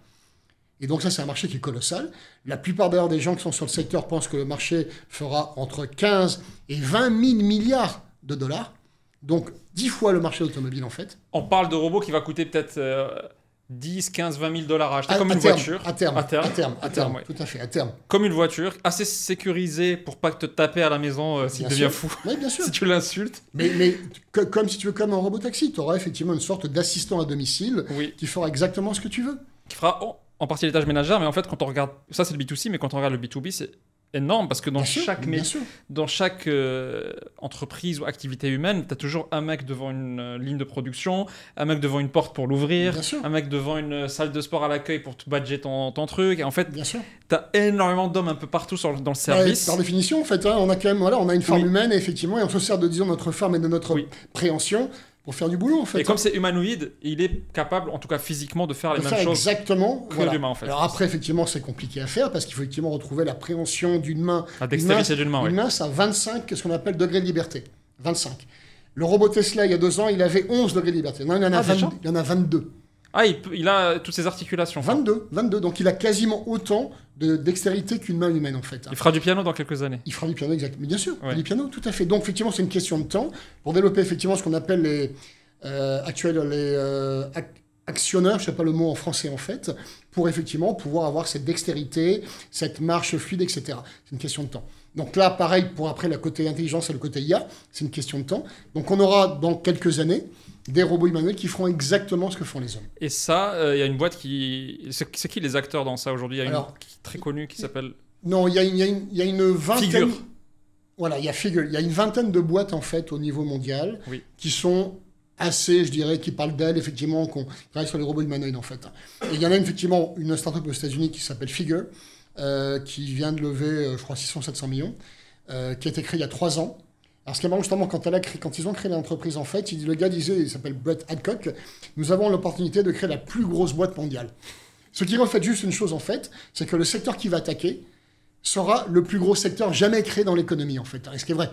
Et donc ça, c'est un marché qui est colossal. La plupart d'ailleurs des gens qui sont sur le secteur pensent que le marché fera entre 15 et 20 000 milliards de dollars. Donc 10 fois le marché automobile en fait. On parle de robots qui va coûter peut-être 10, 15, 20 000 $ à acheter, comme une voiture. À terme, ouais. Tout à fait, à terme. Comme une voiture, assez sécurisée pour pas te taper à la maison s'il devient fou. Oui, bien sûr. Si tu l'insultes. Mais comme si tu veux, comme un robot taxi, tu auras effectivement une sorte d'assistant à domicile qui fera exactement ce que tu veux. Qui fera en partie les tâches ménagères, mais en fait, quand on regarde, ça c'est le B2C, mais quand on regarde le B2B, c'est énorme parce que dans chaque entreprise ou activité humaine, tu as toujours un mec devant une ligne de production, un mec devant une porte pour l'ouvrir, un mec devant une salle de sport à l'accueil pour te badger ton truc. Et en fait, tu as énormément d'hommes un peu partout dans le service. Par définition, en fait, hein, on a quand même on a une forme humaine, et effectivement, et on se sert de disons, notre forme et de notre préhension pour faire du boulot en fait. Et comme c'est humanoïde, il est capable, en tout cas physiquement, de faire les mêmes choses exactement que l'humain en fait. Alors après, effectivement, c'est compliqué à faire parce qu'il faut effectivement retrouver la préhension d'une main. La dextérité d'une main, Une main, ça a 25, ce qu'on appelle degrés de liberté. 25. Le robot Tesla, il y a 2 ans, il avait 11 degrés de liberté. Non, il y en a 22. Ah, il a toutes ses articulations. 22. Donc il a quasiment autant de dextérité qu'une main humaine en fait. Il fera du piano dans quelques années. Il fera du piano, exactement. Mais bien sûr, du piano, tout à fait. Donc effectivement, c'est une question de temps pour développer effectivement ce qu'on appelle les actionneurs, je ne sais pas le mot en français en fait, pour effectivement pouvoir avoir cette dextérité, cette marche fluide, etc. C'est une question de temps. Donc là, pareil, pour après le côté intelligence et le côté IA, c'est une question de temps. Donc on aura dans quelques années des robots humanoïdes qui feront exactement ce que font les hommes. Et ça, il y a une boîte qui... C'est qui les acteurs dans ça aujourd'hui ? Il y a une très connue qui s'appelle... Non, il y a une vingtaine... Figure. Voilà, il y a Figure. Il y a une vingtaine de boîtes en fait au niveau mondial qui sont assez, je dirais, qui parlent d'elles, effectivement, qu'on travaille sur les robots humanoïdes en fait. Et il y en a effectivement une start-up aux États-Unis qui s'appelle Figure, qui vient de lever, je crois, 600 700 millions, qui a été créée il y a 3 ans. Alors, ce qui est marrant, justement, quand ils ont créé l'entreprise, en fait, le gars disait, il s'appelle Brett Hadcock, nous avons l'opportunité de créer la plus grosse boîte mondiale. Ce qui reflète juste une chose, en fait, c'est que le secteur qui va attaquer sera le plus gros secteur jamais créé dans l'économie, en fait. Et ce qui est vrai.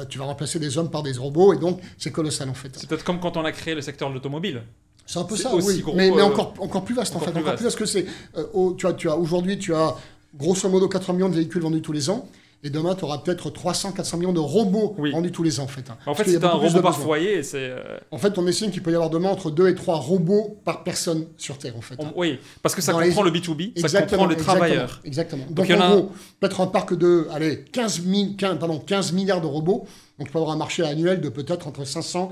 Tu vas remplacer des hommes par des robots, et donc, c'est colossal, en fait. C'est peut-être comme quand on a créé le secteur de l'automobile. C'est un peu ça, oui. Gros, mais encore plus vaste, en fait. Encore plus vaste que c'est... Aujourd'hui, tu as grosso modo 80 millions de véhicules vendus tous les ans. Et demain, tu auras peut-être 300-400 millions de robots vendus tous les ans, en fait. En fait, c'est un robot par foyer. En fait, on estime qu'il peut y avoir demain entre 2 et 3 robots par personne sur Terre, en fait. Oui, parce que ça comprend le B2B, ça comprend le travailleur. Exactement. Donc, en gros, peut-être un parc de 15 milliards de robots. Donc, tu peux avoir un marché annuel de peut-être entre 500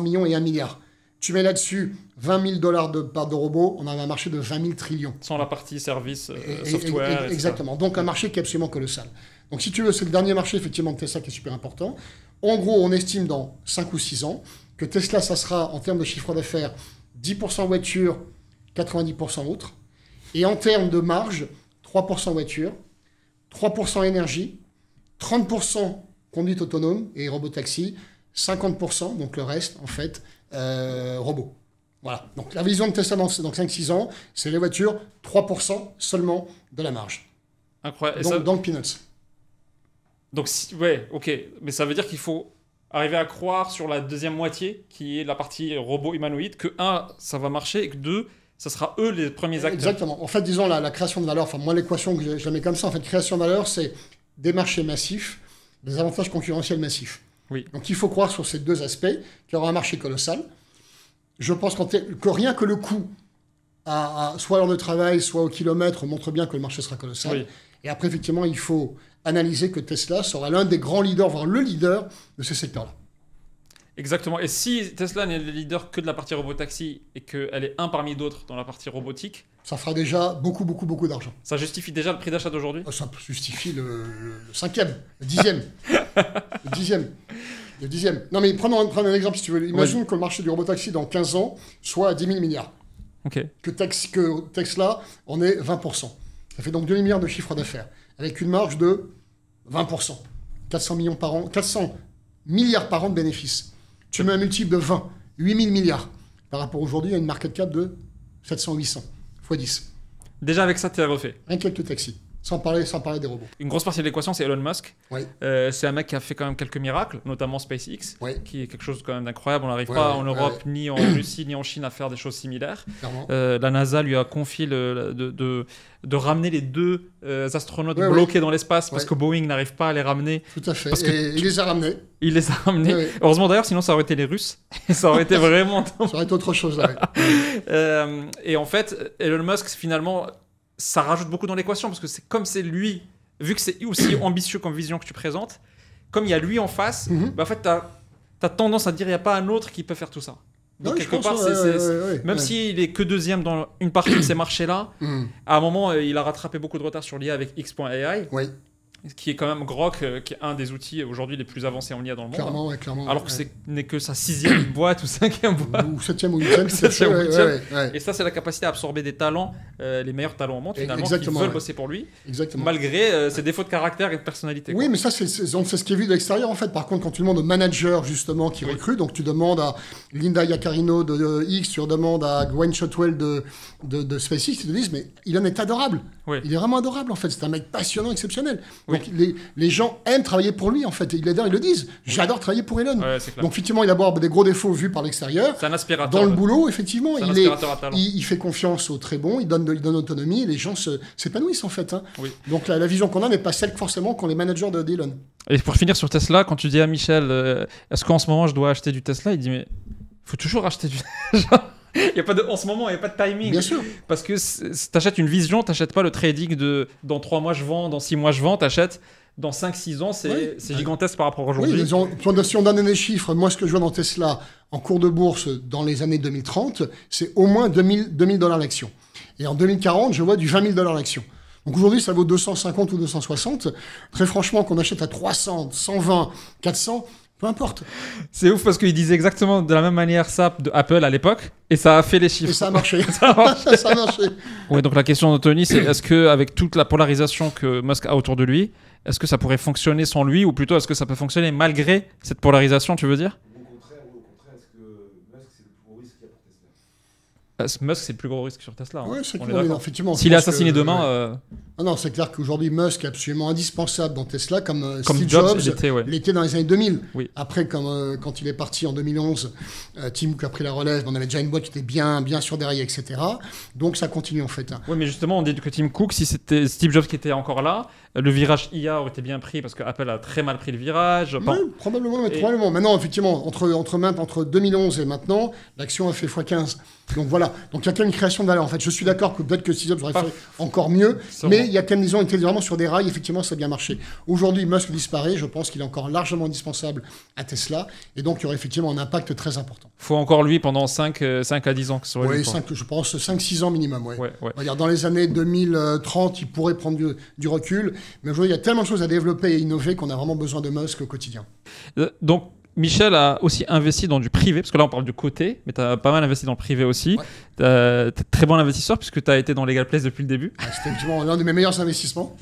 millions et 1 milliard. Tu mets là-dessus 20 000 $ de part de robots, on a un marché de 20 000 trillions. Sans la partie service, software. Exactement. Donc un marché qui est absolument colossal. Donc si tu veux, c'est le dernier marché effectivement de Tesla qui est super important. En gros, on estime dans 5 ou 6 ans que Tesla, ça sera en termes de chiffre d'affaires 10% voiture, 90% autres. Et en termes de marge, 3% voiture, 3% énergie, 30% conduite autonome et robotaxi, 50%, donc le reste en fait, robots. Voilà. Donc la vision de Tesla dans 5-6 ans, c'est les voitures, 3% seulement de la marge. Incroyable. Donc, dans le peanuts. Donc, ouais, ok. Mais ça veut dire qu'il faut arriver à croire sur la deuxième moitié, qui est la partie robot humanoïde, que ça va marcher, et que 2, ça sera eux les premiers acteurs. Exactement. En fait, disons, la création de valeur, enfin, moi, l'équation que je la mets comme ça, en fait, création de valeur, c'est des marchés massifs, des avantages concurrentiels massifs. Oui. Donc, il faut croire sur ces deux aspects, qu'il y aura un marché colossal. Je pense que rien que le coût, soit à l'heure de travail, soit au kilomètre, montre bien que le marché sera colossal. Oui. Et après, effectivement, il faut analyser que Tesla sera l'un des grands leaders, voire le leader de ce secteur-là. Exactement. Et si Tesla n'est le leader que de la partie robotaxi et qu'elle est un parmi d'autres dans la partie robotique, ça fera déjà beaucoup d'argent. Ça justifie déjà le prix d'achat d'aujourd'hui? Ça justifie le cinquième, le dixième. Non, mais prenons un exemple si tu veux. Imagine que le marché du robotaxi dans 15 ans soit à 10 000 milliards. Okay. Que Tesla en est 20%. Ça fait donc 2 000 milliards de chiffre d'affaires, avec une marge de 20%. 400 millions par an, 400 milliards par an de bénéfices. Tu mets un multiple de 20, 8 000 milliards. Par rapport aujourd'hui à une market cap de 700-800, x 10. Déjà avec ça, tu es refait. Rien que le taxi. Sans parler des robots. Une grosse partie de l'équation, c'est Elon Musk. Oui. C'est un mec qui a fait quand même quelques miracles, notamment SpaceX, qui est quelque chose quand même d'incroyable. On n'arrive pas en Europe, ni en Russie, ni en Chine à faire des choses similaires. La NASA lui a confié de ramener les 2 astronautes bloqués dans l'espace parce que Boeing n'arrive pas à les ramener. Tout à fait. Il les a ramenés. Il les a ramenés. Heureusement d'ailleurs, sinon ça aurait été les Russes. Ça aurait été vraiment... ça aurait été autre chose là. Et en fait, Elon Musk, finalement... ça rajoute beaucoup dans l'équation parce que c'est lui, vu que c'est aussi ambitieux comme vision que tu présentes, comme il y a lui en face, en fait, tu as tendance à dire il n'y a pas un autre qui peut faire tout ça. Donc, quelque part, même s'il est que deuxième dans une partie de ces marchés-là, à un moment, il a rattrapé beaucoup de retard sur l'IA avec X.AI. Qui est quand même Grok, qui est un des outils aujourd'hui les plus avancés en IA dans le monde. Clairement. Alors que ce n'est que sa 6e boîte ou 5e boîte. Ou 7e ou 8e. Et ça, c'est la capacité à absorber des talents, les meilleurs talents au monde, finalement, qui veulent bosser pour lui, malgré ses défauts de caractère et de personnalité. Oui, mais ça, c'est ce qui est vu de l'extérieur, en fait. Par contre, quand tu demandes aux managers, justement, qui recrutent, donc tu demandes à Linda Yaccarino de X, tu demandes à Gwen Shotwell de SpaceX, ils te disent, mais Elon est adorable. Il est vraiment adorable, en fait. C'est un mec passionnant, exceptionnel. Donc les gens aiment travailler pour lui, en fait. Ils le disent. J'adore travailler pour Elon. Donc effectivement, il a des gros défauts vus par l'extérieur. C'est un aspirateur. Dans le boulot, effectivement, il fait confiance aux très bons, il donne autonomie et les gens s'épanouissent, en fait. Donc la vision qu'on a n'est pas celle forcément qu'ont les managers d'Elon. Et pour finir sur Tesla, quand tu dis à Michel, est-ce qu'en ce moment je dois acheter du Tesla, il dit, mais il faut toujours acheter du Tesla. En ce moment, il n'y a pas de timing. Bien sûr. Parce que tu achètes une vision, tu n'achètes pas le trading de dans 3 mois je vends, dans 6 mois je vends, tu achètes dans 5-6 ans, c'est gigantesque par rapport à aujourd'hui. Si on donne des chiffres, moi ce que je vois dans Tesla en cours de bourse dans les années 2030, c'est au moins $2,000 l'action. Et en 2040, je vois du $20,000 l'action. Donc aujourd'hui, ça vaut 250 ou 260. Très franchement, qu'on achète à 300, 120, 400... peu importe. C'est ouf parce qu'il disait exactement de la même manière ça de Apple à l'époque et ça a fait les chiffres. Et ça a marché. ça a marché. Ouais, donc la question d'Anthony, c'est est-ce qu'avec toute la polarisation que Musk a autour de lui, est-ce que ça pourrait fonctionner sans lui ou plutôt est-ce que ça peut fonctionner malgré cette polarisation, tu veux dire? Au contraire, est-ce que Musk c'est le plus gros risque qu'il y a pour Tesla? Musk, c'est le plus gros risque sur Tesla. Oui, c'est clair, effectivement. S'il est assassiné demain... Non, c'est clair qu'aujourd'hui, Musk est absolument indispensable dans Tesla, comme Steve Jobs l'était dans les années 2000. Après, quand il est parti en 2011, Tim Cook a pris la relève, on avait déjà une boîte qui était bien sur des rails, etc. Donc ça continue en fait. Oui, mais justement, on dit que Tim Cook, si c'était Steve Jobs qui était encore là, le virage IA aurait été bien pris parce que Apple a très mal pris le virage. Oui, probablement. Maintenant, effectivement, entre 2011 et maintenant, l'action a fait x15. Donc voilà. Donc il y a quand même une création de valeur. En fait, je suis d'accord que peut-être que Steve Jobs aurait fait encore mieux, mais il y a quand même, disons, il était vraiment sur des rails. Effectivement, ça a bien marché. Aujourd'hui, Musk disparaît. Je pense qu'il est encore largement indispensable à Tesla, et donc il y aurait effectivement un impact très important. Il faut encore lui pendant 5 à 10 ans. Oui, je pense 5-6 ans minimum. On va dire dans les années 2030, il pourrait prendre du recul. Mais aujourd'hui, il y a tellement de choses à développer et innover qu'on a vraiment besoin de Musk au quotidien. Donc, Michel a aussi investi dans du privé, parce que là on parle du côté, mais tu as pas mal investi dans le privé aussi. Tu es très bon investisseur puisque tu as été dans Legal Place depuis le début. C'était effectivement l'un de mes meilleurs investissements.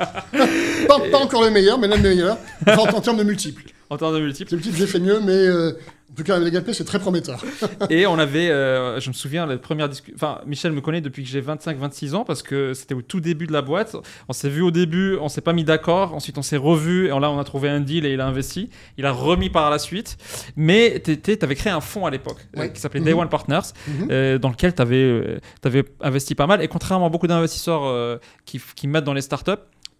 pas encore le meilleur, mais l'un des meilleurs, en termes de multiples. En termes de multiples. Les multiples, j'ai fait mieux, mais en tout cas, avec Legapay, c'est très prometteur. Et on avait, je me souviens, la première discussion. Enfin, Michel me connaît depuis que j'ai 25-26 ans parce que c'était au tout début de la boîte. On s'est vu au début, on s'est pas mis d'accord. Ensuite, on s'est revus et là, on a trouvé un deal et il a investi. Il a remis par la suite. Mais t'avais créé un fonds à l'époque qui s'appelait Day One Partners, dans lequel t'avais investi pas mal. Et contrairement à beaucoup d'investisseurs qui mettent dans les startups,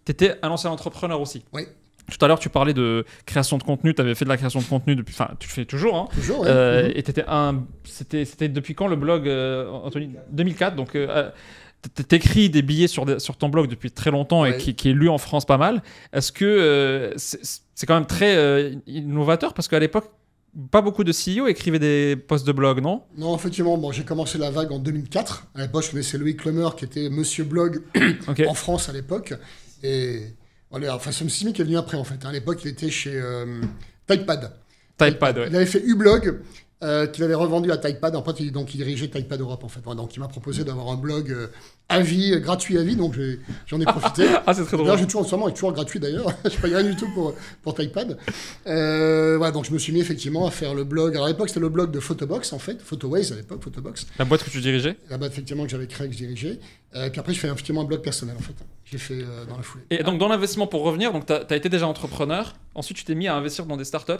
t'étais un ancien entrepreneur aussi. Oui. Tout à l'heure, tu parlais de création de contenu. Tu avais fait de la création de contenu depuis. Enfin, tu le fais toujours. Hein. Toujours, oui. Et c'était depuis quand le blog, Anthony 2004. Donc, t'écris des billets sur ton blog depuis très longtemps et qui est lu en France pas mal. Est-ce que c'est quand même très innovateur parce qu'à l'époque, pas beaucoup de CEO écrivaient des posts de blog, non? Non, effectivement. Bon, j'ai commencé la vague en 2004. À l'époque, je connaissais Loïc Lemer, qui était Monsieur Blog en France à l'époque. Et voilà, enfin, c'est Simi qui est venu après, en fait. À l'époque, il était chez Typepad. Typepad, ouais. Il avait fait ublog, qu'il avait revendu à Typepad. En fait, il dirigeait Typepad Europe, en fait. Voilà, donc, il m'a proposé d'avoir un blog à vie, gratuit à vie. Donc, j'en ai profité. Ah, c'est très drôle. D'ailleurs, j'ai toujours, en ce moment, il est toujours gratuit, d'ailleurs. Je ne paye rien du tout pour Typepad. Voilà, donc, je me suis mis, effectivement, à faire le blog. Alors, à l'époque, c'était le blog de Photobox, en fait. Photoways, à l'époque, Photobox. La boîte que tu dirigeais? La boîte, effectivement, que j'avais créée, que je dirigeais. Puis après, je fais effectivement un blog personnel, en fait. J'ai fait dans la foulée. Et donc, dans l'investissement, pour revenir, tu as été déjà entrepreneur. Ensuite, tu t'es mis à investir dans des startups.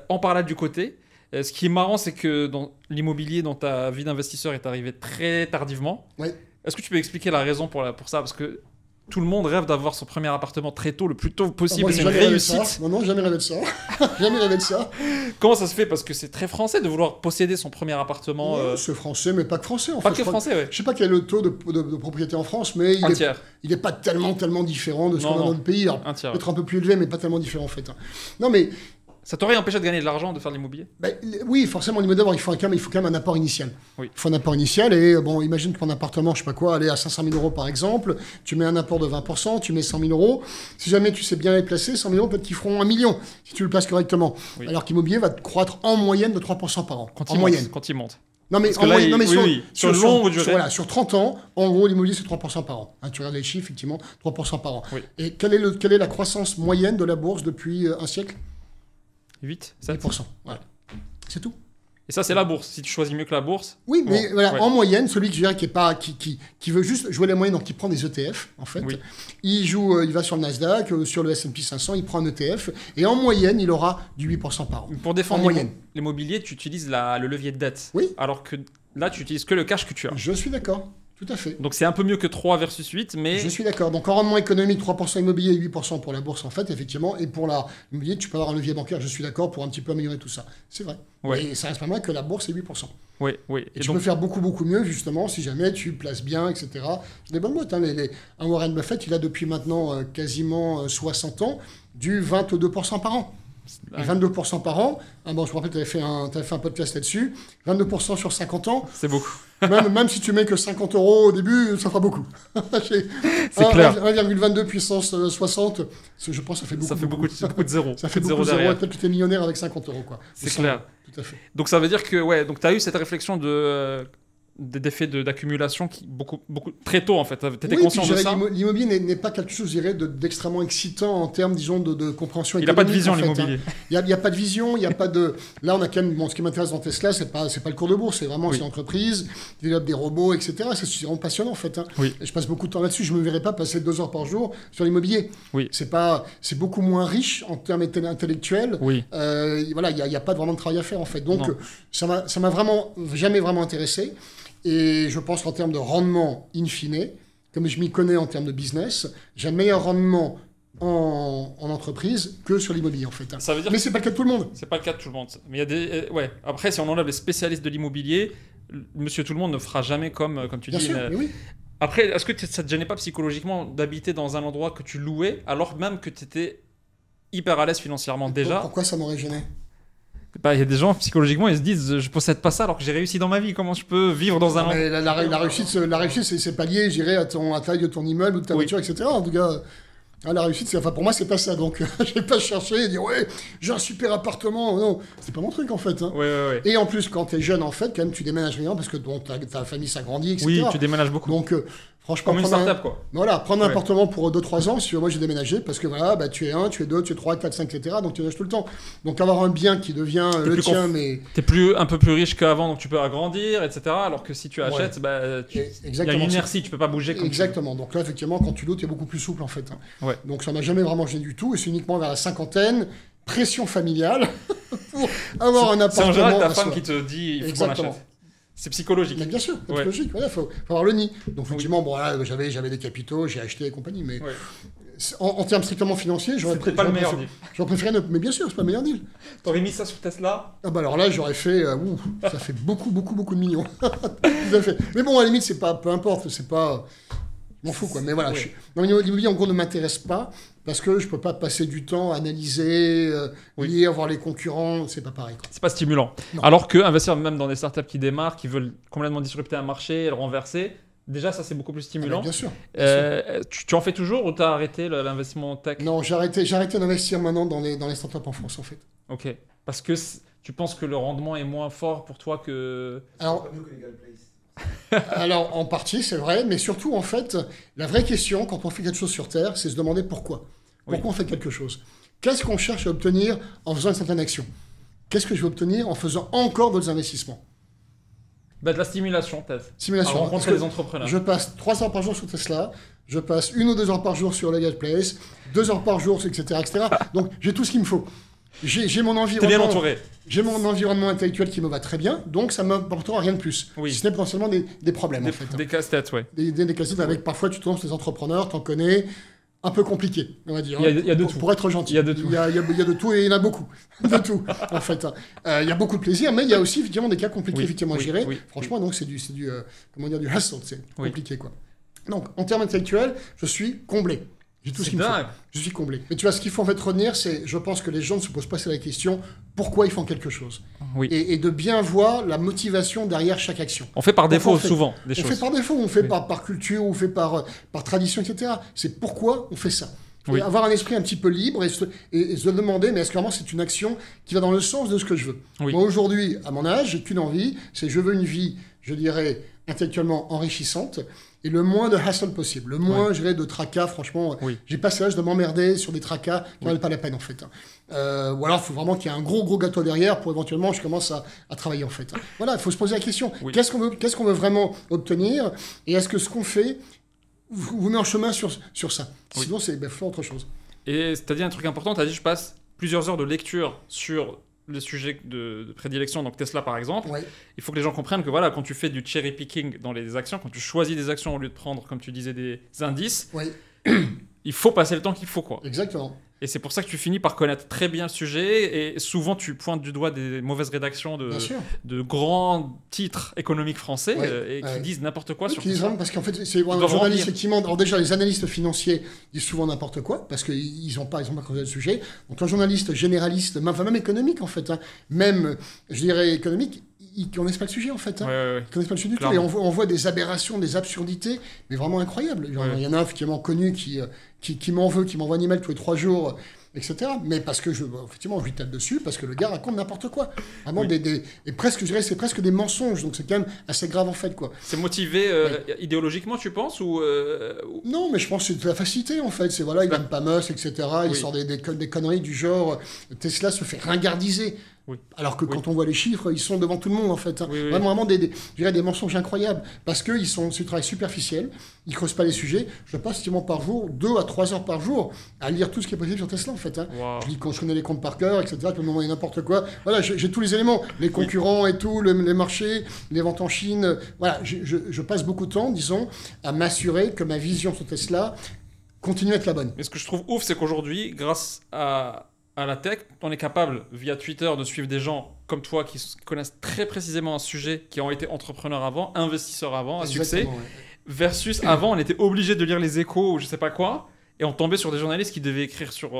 En parallèle du côté. Ce qui est marrant, c'est que dans l'immobilier, dans ta vie d'investisseur, est arrivé très tardivement. Oui. Est-ce que tu peux expliquer la raison pour ça? Parce que tout le monde rêve d'avoir son premier appartement très tôt, le plus tôt possible. C'est une réussite. Non, jamais rêvé de ça. Jamais rêvé de ça. Comment ça se fait? Parce que c'est très français de vouloir posséder son premier appartement. C'est français, mais pas que français. En pas fait. que français, oui. Je sais pas quel est le taux de propriété en France, mais il est pas tellement différent de ce qu'on a dans notre pays. Peut-être un peu plus élevé, mais pas tellement différent en fait. Non, mais ça t'aurait empêché de gagner de l'argent, de faire de l'immobilier? Oui, forcément, l'immobilier, il faut quand même un apport initial. Oui. Il faut un apport initial et bon, imagine que ton appartement, je sais pas quoi, aller à 500 000 euros par exemple, tu mets un apport de 20%, tu mets 100 000 euros. Si jamais tu sais bien les placer, 100 000 euros, peut-être qu'ils feront 1 million si tu le places correctement. Oui. Alors qu'immobilier va te croître en moyenne de 3% par an. Moyenne. Quand il monte. Non, mais, sur le long durée. Voilà, sur 30 ans, en gros, l'immobilier, c'est 3% par an. Hein, tu regardes les chiffres, effectivement, 3% par an. Oui. Et quelle est la croissance moyenne de la bourse depuis un siècle? 8, 7%. Voilà. C'est tout. Et ça, c'est la bourse. Si tu choisis mieux que la bourse. Oui, mais voilà, en moyenne, celui qui veut juste jouer les moyennes, donc qui prend des ETF, en fait, il va sur le Nasdaq, sur le S&P 500, il prend un ETF, et en moyenne, il aura du 8% par an. Pour défendre l'immobilier, tu utilises le levier de dette. Oui. Alors que là, tu utilises que le cash que tu as. Je suis d'accord. Tout à fait. Donc c'est un peu mieux que 3 versus 8, mais... Je suis d'accord. Donc en rendement économique, 3% immobilier et 8% pour la bourse, en fait, effectivement. Et pour l'immobilier, tu peux avoir un levier bancaire, je suis d'accord, pour un petit peu améliorer tout ça. C'est vrai. Ouais. Et ça reste pas mal que la bourse est 8%. Oui. Et tu peux faire beaucoup mieux, justement, si jamais tu places bien, etc. C'est des bonnes boîtes. Hein. Un Warren Buffett, il a depuis maintenant quasiment 60 ans du 22% par an. Et 22% par an, je me rappelle que tu avais fait un podcast là-dessus, 22% sur 50 ans. C'est beaucoup. même si tu mets que 50 euros au début, ça fera beaucoup. C'est clair. 1,22 puissance 60, je pense que ça fait beaucoup. Ça fait beaucoup de zéros. Ça fait beaucoup de zéros. Peut-être que tu es millionnaire avec 50 euros. C'est clair. Tout à fait. Donc ça veut dire que tu as eu cette réflexion d'effets d'accumulation beaucoup très tôt en fait. Tu étais conscient de ça? L'immobilier n'est pas quelque chose, je dirais, d'extrêmement excitant en termes, disons, de compréhension économique. Il n'a pas de vision, l'immobilier. Il n'y a pas de vision, il n'y a pas de... Là, on a quand même... ce qui m'intéresse dans Tesla, c'est pas le cours de bourse, c'est vraiment c'est l'entreprise, ils développent des robots, etc. C'est vraiment passionnant, en fait. Hein. Oui. Et je passe beaucoup de temps là-dessus. Je ne me verrais pas passer 2 heures par jour sur l'immobilier. Oui. C'est beaucoup moins riche en termes intellectuels. Oui. Voilà, il n'y a pas vraiment de travail à faire, en fait. Donc, ça m'a vraiment jamais vraiment intéressé. Et je pense qu'en termes de rendement in fine, comme je m'y connais en termes de business, j'ai un meilleur rendement en entreprise que sur l'immobilier en fait. Ça veut dire mais c'est pas le cas de tout le monde. C'est pas le cas de tout le monde. Mais il y a des Après, si on enlève les spécialistes de l'immobilier, Monsieur Tout le Monde ne fera jamais comme tu Bien dis. Sûr, oui. Après, est-ce que ça te gênait pas psychologiquement d'habiter dans un endroit que tu louais alors même que tu étais hyper à l'aise financièrement déjà? Pourquoi ça m'aurait gêné? Il y a des gens, psychologiquement, ils se disent je possède pas ça alors que j'ai réussi dans ma vie. Comment je peux vivre dans un endroit? La réussite, c'est pas lié, je dirais, à la taille de ton immeuble ou de ta voiture, etc. En tout cas, la réussite, pour moi, c'est pas ça. Donc, je vais pas chercher et dire ouais, j'ai un super appartement. Non, c'est pas mon truc en fait. Hein. Ouais. Et en plus, quand tu es jeune, en fait, quand même, tu déménages rien parce que ta famille s'agrandit, etc. Oui, tu déménages beaucoup. Donc, Franchement, Comme une start-up, quoi. Voilà, prendre un Ouais. appartement pour 2-3 ans, si tu veux, moi j'ai déménagé, parce que voilà, bah, tu es 1, tu es 2, tu es 3, 4, 5, etc. Donc tu déménages tout le temps. Donc avoir un bien qui devient le plus tien, mais... T'es un peu plus riche qu'avant, donc tu peux agrandir, etc. Alors que si tu achètes, bah, il y a Exactement. une inertie, tu peux pas bouger comme Exactement. Donc là, effectivement, quand tu loues, tu es beaucoup plus souple, en fait. Ouais. Donc ça m'a jamais vraiment gêné du tout, et c'est uniquement vers la cinquantaine, pression familiale, pour avoir un C'est en appartement général ta à femme soi. qui te dit il faut qu'on Exactement. achète. C'est psychologique. Mais bien sûr, c'est Ouais. logique, il faut avoir le nid. Donc effectivement, bon, voilà, j'avais des capitaux, j'ai acheté et compagnie, mais Ouais. en termes strictement financiers, C'était pas le meilleur deal. j'aurais préféré mais bien sûr, c'est pas le meilleur deal. T'aurais mis ça sur Tesla? Ah bah alors là, j'aurais fait, ça fait beaucoup de millions. Tout à fait. Mais bon, à la limite, c'est pas, peu importe, c'est pas, je m'en fous quoi. Mais voilà, Ouais. non, l'immobilier en gros ne m'intéresse pas parce que je peux pas passer du temps à analyser, Oui. lire, voir les concurrents, c'est pas pareil. Quoi. C'est pas stimulant. Non. Alors que investir même dans des startups qui démarrent, qui veulent complètement disrupter un marché et le renverser, déjà ça c'est beaucoup plus Ah bah, stimulant. bien sûr. Tu en fais toujours ou t'as arrêté l'investissement tech? Non, j'ai arrêté d'investir maintenant dans les startups en France en fait. Ok. Parce que tu penses que le rendement est moins fort pour toi que... Alors, Pas mieux que Legal Place. Alors, en partie, c'est vrai, mais surtout, en fait, la vraie question, quand on fait quelque chose sur Terre, c'est se demander pourquoi. Pourquoi on fait quelque chose? Qu'est-ce qu'on cherche à obtenir en faisant une certaine action? Qu'est-ce que je vais obtenir en faisant encore d'autres investissements? Bah, de la stimulation peut-être. À Simulation. rencontrer Parce des que entrepreneurs. Je passe 3 heures par jour sur Tesla, je passe 1 ou 2 heures par jour sur Legal Place, 2 heures par jour, etc. etc. Donc, j'ai tout ce qu'il me faut. J'ai mon T'es bien environnement. entouré. J'ai mon environnement intellectuel qui me va très bien, donc ça ne m'apportera rien de plus. Oui. Si ce n'est potentiellement des problèmes, en fait. Des casse-têtes, ouais. Des classiques avec parfois tu tombes sur des entrepreneurs, t'en connais, un peu compliqué, on va dire. Il y a de pour, tout. pour être gentil. Il y a de tout. Il y a de tout et il y en a beaucoup. De tout, en fait. Il y a beaucoup de plaisir, mais il y a aussi effectivement des cas compliqués Oui, effectivement à oui, gérer. oui, Franchement, donc c'est du comment dire, du hustle, c'est Oui. compliqué, quoi. Donc, en termes intellectuels, je suis comblé. J'ai tout ce C'est qu'il me faut. dingue. Je suis comblé. Mais tu vois, ce qu'il faut en fait retenir, c'est, je pense que les gens ne se posent pas assez la question, pourquoi ils font quelque chose. Oui. Et de bien voir la motivation derrière chaque action. On fait par défaut on fait- souvent des On choses. fait par défaut, on fait Oui. par culture, on fait par tradition, etc. C'est pourquoi on fait ça. Oui. Avoir un esprit un petit peu libre et se demander, mais est-ce que vraiment c'est une action qui va dans le sens de ce que je veux? Oui. Moi aujourd'hui, à mon âge, j'ai qu'une envie, c'est je veux une vie, je dirais, intellectuellement enrichissante et le moins de hassle possible. Le moins, je dirais, de tracas, franchement. Oui. J'ai passé l'âge de m'emmerder sur des tracas qui ne valent pas la peine, en fait. Ou alors, il faut vraiment qu'il y ait un gros gâteau derrière pour éventuellement je commence à travailler, en fait. Voilà, il faut se poser la question. Oui. Qu'est-ce qu'on veut vraiment obtenir? Et est-ce que ce qu'on fait vous met en chemin sur ça? Oui. Sinon, c'est faire autre chose. Et t'as dit un truc important, t'as dit je passe plusieurs heures de lecture sur les sujets de prédilection, donc Tesla par exemple. Ouais. Il faut que les gens comprennent que voilà, quand tu fais du cherry picking dans les actions, quand tu choisis des actions au lieu de prendre, comme tu disais, des indices, Oui, il faut passer le temps qu'il faut, quoi. exactement. Et c'est pour ça que tu finis par connaître très bien le sujet, et souvent tu pointes du doigt des mauvaises rédactions Bien sûr. de grands titres économiques français Ouais, et qui ouais. disent n'importe quoi sur Qui disent Tesla. vraiment, parce qu'en fait, c'est un doivent journaliste, remplir. effectivement. Alors, déjà, les analystes financiers disent souvent n'importe quoi, parce qu'ils n'ont pas creusé le sujet. Donc, un journaliste généraliste, même économique, en fait, même, je dirais, économique, ils ne connaissent pas le sujet, en fait. Ouais, ouais, ouais. Ils ne connaissent pas le sujet du tout. Et Clairement. on voit des aberrations, des absurdités, mais vraiment incroyables. Genre, Ouais. il y en a un effectivement connu qui m'en veut, qui m'envoie un email tous les 3 jours, etc. Mais parce que effectivement, je lui tape dessus, parce que le gars raconte n'importe quoi. Vraiment, Oui. et presque, je dirais, c'est presque des mensonges. Donc, c'est quand même assez grave, en fait, quoi. C'est motivé idéologiquement, tu penses ou Non, mais je pense que c'est de la facilité, en fait. C'est voilà, il Bah. aime pas Musk, etc. Il Oui. sort des conneries du genre Tesla se fait ringardiser. Oui. Alors que Oui. quand on voit les chiffres, ils sont devant tout le monde, en fait. Hein. Oui, oui. Vraiment je dirais des mensonges incroyables. Parce que c'est du travail superficiel. Ils creusent pas les sujets. Je passe effectivement par jour, 2 à 3 heures par jour, à lire tout ce qui est possible sur Tesla, en fait. Hein. Waouh. Je dis quand je connais les comptes par cœur, etc. Je peux me demander n'importe quoi. Voilà, j'ai tous les éléments. Les concurrents et tout, les marchés, les ventes en Chine. Voilà, je passe beaucoup de temps, disons, à m'assurer que ma vision sur Tesla continue à être la bonne. Mais ce que je trouve ouf, c'est qu'aujourd'hui, grâce à la tech, on est capable, via Twitter, de suivre des gens comme toi qui connaissent très précisément un sujet, qui ont été entrepreneurs avant, investisseurs avant, à succès, Exactement, ouais. versus avant, on était obligé de lire les échos ou je sais pas quoi, et on tombait sur des journalistes qui devaient écrire sur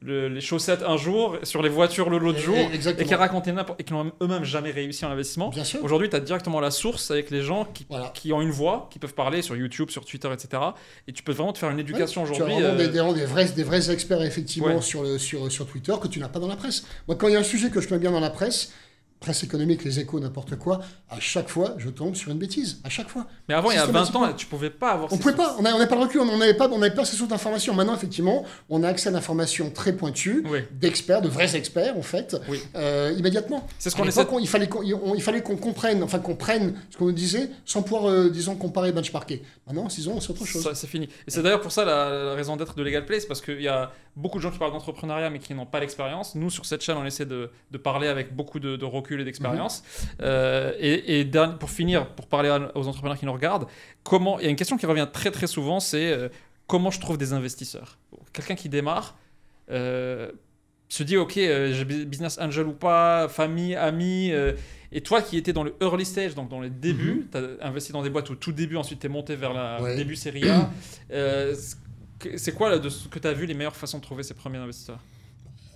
les chaussettes un jour, sur les voitures l'autre jour, et Exactement. qui racontaient et qui n'ont eux-mêmes jamais réussi en investissement. Bien sûr. Aujourd'hui, tu as directement la source avec les gens Voilà. qui ont une voix, qui peuvent parler sur YouTube, sur Twitter, etc. Et tu peux vraiment te faire une éducation Ouais, aujourd'hui. Tu as vraiment des vrais experts, effectivement, Ouais. sur Twitter que tu n'as pas dans la presse. Moi, quand il y a un sujet que je connais bien dans la presse, presse économique, les échos, n'importe quoi, à chaque fois, je tombe sur une bêtise. À chaque fois. Mais avant, il y a 20 ans, tu pouvais pas avoir On pouvait pas. On n'avait pas le recul. On n'avait pas ces sources d'informations. Maintenant, effectivement, on a accès à l'information très pointue, d'experts, de vrais experts, en fait, immédiatement. C'est ce qu'on essaie. Il fallait qu'on comprenne, qu'on prenne ce qu'on nous disait, sans pouvoir, disons, comparer, benchmarker. Maintenant, disons, c'est autre chose. C'est fini. Et c'est d'ailleurs pour ça la raison d'être de Legal Place, parce qu'il y a beaucoup de gens qui parlent d'entrepreneuriat, mais qui n'ont pas l'expérience. Nous, sur cette chaîne, on essaie de parler avec beaucoup de recul et d'expérience. Pour finir, pour parler aux entrepreneurs qui nous regardent, il y a une question qui revient très très souvent, c'est comment je trouve des investisseurs. Quelqu'un qui démarre se dit ok, j'ai business angel ou pas, famille, amis, et toi qui étais dans le early stage, donc dans les débuts, tu as investi dans des boîtes au tout début, ensuite tu es monté vers la début série A. C'est quoi de ce que tu as vu les meilleures façons de trouver ces premiers investisseurs?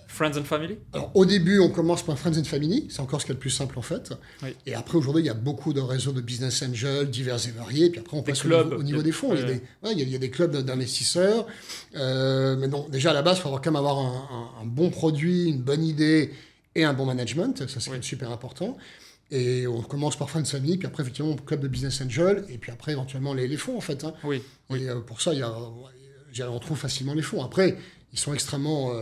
Friends and Family? Alors, au début, on commence par Friends and Family. C'est encore ce qui est le plus simple, en fait. Oui. Et après, aujourd'hui, il y a beaucoup de réseaux de business angels divers et variés. Puis après, on passe au niveau des fonds. Il y a des clubs d'investisseurs. Mais non, déjà, à la base, il faut quand même avoir un bon produit, une bonne idée et un bon management. Ça, c'est super important. Et on commence par Friends and Family. Puis après, effectivement, club de business angels. Et puis après, éventuellement, les fonds, en fait. Hein. Oui. Et pour ça, on trouve facilement les fonds. Après, ils sont extrêmement...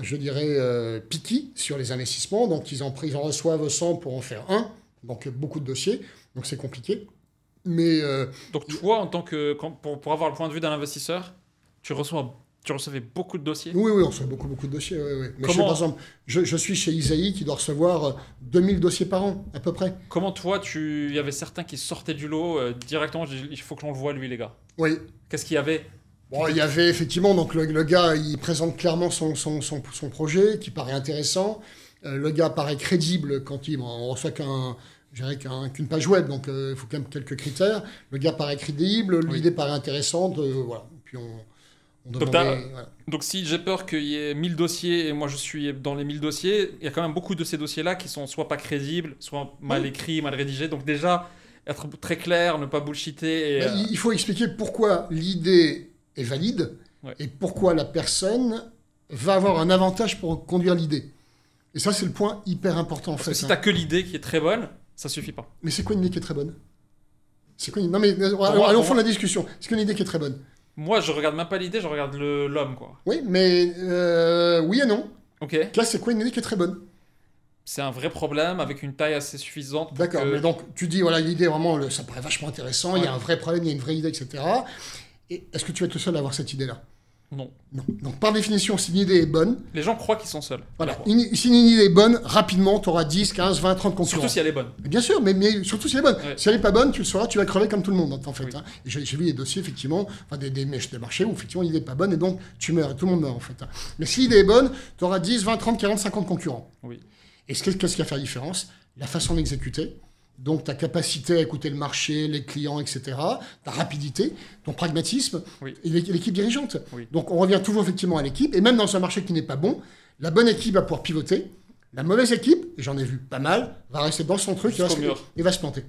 je dirais, picky sur les investissements. Donc, ils en reçoivent 100 pour en faire un. Donc, beaucoup de dossiers. Donc, c'est compliqué. Mais... donc, toi, en tant que... Pour avoir le point de vue d'un investisseur, tu recevais beaucoup de dossiers? Oui, on reçoit beaucoup de dossiers. Oui. Mais par exemple, je suis chez Isaïe qui doit recevoir 2000 dossiers par an, à peu près. Comment toi, il y avait certains qui sortaient du lot directement, il faut que l'on le voit, lui, les gars. Oui. Qu'est-ce qu'il y avait? Bon, il y avait effectivement, donc le gars, il présente clairement son projet, qui paraît intéressant. Le gars paraît crédible quand on reçoit qu'une page web, donc il faut quand même quelques critères. Le gars paraît crédible, l'idée paraît intéressante, voilà. Puis on demandait, voilà. Donc si j'ai peur qu'il y ait 1000 dossiers et moi je suis dans les 1000 dossiers, il y a quand même beaucoup de ces dossiers-là qui sont soit pas crédibles, soit mal écrits, mal rédigés. Donc déjà, être très clair, ne pas bullshiter. Il faut expliquer pourquoi l'idée est valide et pourquoi la personne va avoir un avantage pour conduire l'idée. Et ça, c'est le point hyper important. Parce que si tu n'as que l'idée qui est très bonne, ça suffit pas. Mais c'est quoi une idée qui est très bonne? C'est quoi Non mais allons au fond de la discussion. C'est quoi une idée qui est très bonne? Moi, je regarde même pas l'idée, je regarde l'homme, quoi. Oui, mais oui et non. Ok. Là, c'est quoi une idée qui est très bonne? C'est un vrai problème avec une taille assez suffisante. D'accord, mais donc tu dis, voilà, l'idée, vraiment, ça paraît vachement intéressant, il y a un vrai problème, il y a une vraie idée, etc. Et est-ce que tu vas être le seul à avoir cette idée-là? Non. Donc, par définition, si une idée est bonne... Les gens croient qu'ils sont seuls. Voilà. Si une idée est bonne, rapidement, tu auras 10, 15, 20, 30 concurrents. Surtout si elle est bonne. Bien sûr, mais surtout si elle est bonne. Ouais. Si elle n'est pas bonne, tu le sauras, tu vas crever comme tout le monde, en fait. Oui. Hein. Et j'ai vu des dossiers, effectivement, des marchés où, effectivement, l'idée n'est pas bonne, et donc, tu meurs, et tout le monde meurt, en fait. Hein. Mais si l'idée est bonne, tu auras 10, 20, 30, 40, 50 concurrents. Oui. Et qu'est-ce qui va faire la différence? La façon d'exécuter. Donc, ta capacité à écouter le marché, les clients, etc., ta rapidité, ton pragmatisme, et l'équipe dirigeante. Oui. Donc, on revient toujours effectivement à l'équipe. Et même dans un marché qui n'est pas bon, la bonne équipe va pouvoir pivoter. La mauvaise équipe, et j'en ai vu pas mal, va rester dans son truc et va se planter.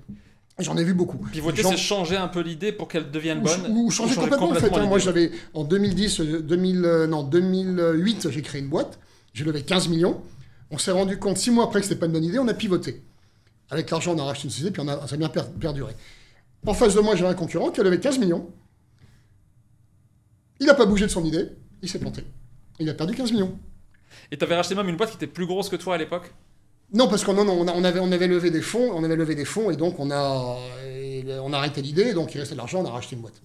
Et j'en ai vu beaucoup. Pivoter, c'est changer un peu l'idée pour qu'elle devienne bonne. Ou changer complètement, en fait. Hein. Moi, j'avais, en 2008, j'ai créé une boîte. J'ai levé 15 millions. On s'est rendu compte 6 mois après que ce n'était pas une bonne idée. On a pivoté. Avec l'argent, on a racheté une société, puis ça a bien perduré. En face de moi, j'avais un concurrent qui a levé 15 millions. Il n'a pas bougé de son idée, il s'est planté. Il a perdu 15 millions. Et tu avais racheté même une boîte qui était plus grosse que toi à l'époque? Non, parce qu'on avait levé des fonds, et donc on a arrêté l'idée, donc il restait de l'argent, on a racheté une boîte.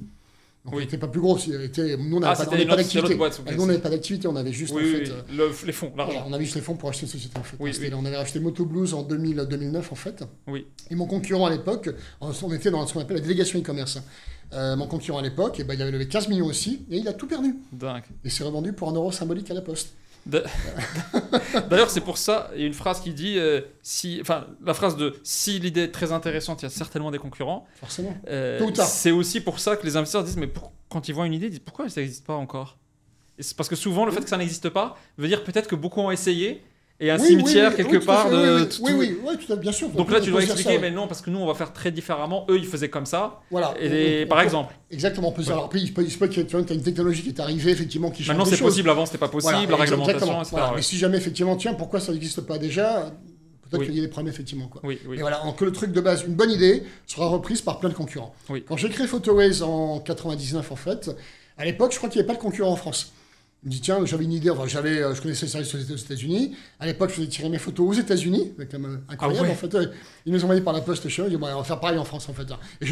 Donc il n'était pas plus gros. Nous, on n'avait pas d'activité. Nous, on n'avait pas d'activité, on avait juste les fonds, l'argent. Voilà, on avait juste les fonds pour acheter une société en fait. On avait racheté Moto Blues en 2009 en fait. Oui. Et mon concurrent à l'époque, on était dans ce qu'on appelle la délégation e-commerce. Mon concurrent à l'époque, il avait levé 15 millions aussi, et il a tout perdu. Dingue. Et s'est revendu pour €1 symbolique à la poste. D'ailleurs, c'est pour ça, il y a une phrase qui dit la phrase de si l'idée est très intéressante, il y a certainement des concurrents. Forcément. Tôt ou tard. C'est aussi pour ça que les investisseurs disent mais quand ils voient une idée, ils disent pourquoi ça n'existe pas encore? Et c'est parce que souvent, le fait que ça n'existe pas veut dire peut-être que beaucoup ont essayé. Et un cimetière quelque part de... Oui, tout à fait, bien sûr. Donc là, tu dois expliquer, mais non, parce que nous, on va faire très différemment. Eux, ils faisaient comme ça. Voilà. Par exemple. Exactement. Alors, il se peut qu'il y ait une technologie qui est arrivée, effectivement, qui change Maintenant, c'est possible. Avant, c'était pas possible. La réglementation, etc. Voilà. Mais si jamais, effectivement, pourquoi ça n'existe pas déjà? Peut-être Oui. qu'il y a des problèmes, effectivement. Quoi. Oui, oui. Et voilà, que le truc de base, une bonne idée, sera reprise par plein de concurrents. Oui. Quand j'ai créé Photoways en 99, en fait, à l'époque, je crois qu'il n'y avait pas de concurrent en France. Je me dis, tiens, j'avais une idée, enfin, je connaissais le service aux États-Unis. À l'époque, je faisais tirer mes photos aux États-Unis, c'est quand même incroyable, Ah ouais. en fait. Ils nous ont envoyé par la poste chez eux, ils disent, bon, on va faire pareil en France, en fait. Et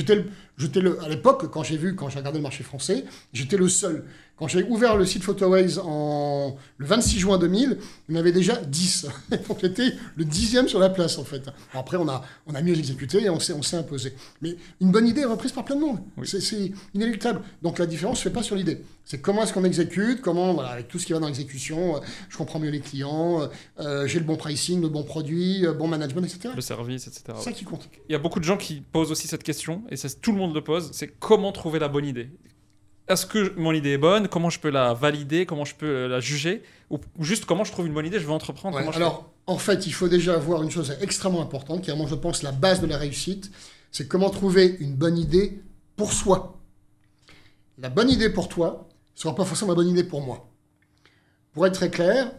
à l'époque, quand j'ai regardé le marché français, j'étais le seul. Quand j'ai ouvert le site Photoways le 26 juin 2000, il y en avait déjà 10. Donc j'étais le 10e sur la place, en fait. Bon, après, on a mieux exécuté et on s'est imposé. Mais une bonne idée est reprise par plein de monde. Oui. C'est inéluctable. Donc la différence ne se fait pas sur l'idée. C'est comment est-ce qu'on exécute, voilà, avec tout ce qui va dans l'exécution, je comprends mieux les clients, j'ai le bon pricing, le bon produit, bon management, etc. Le service, etc. C'est ça qui compte. Il y a beaucoup de gens qui posent aussi cette question, et tout le monde le pose, c'est comment trouver la bonne idée. Est-ce que mon idée est bonne? Comment je peux la valider? Comment je peux la juger? Ou juste comment je trouve une bonne idée? Je veux entreprendre. Ouais, comment alors, en fait, il faut déjà avoir une chose extrêmement importante, qui est, moi, je pense, la base de la réussite, c'est comment trouver une bonne idée pour soi. La bonne idée pour toi ne sera pas forcément la bonne idée pour moi. Pour être très clair,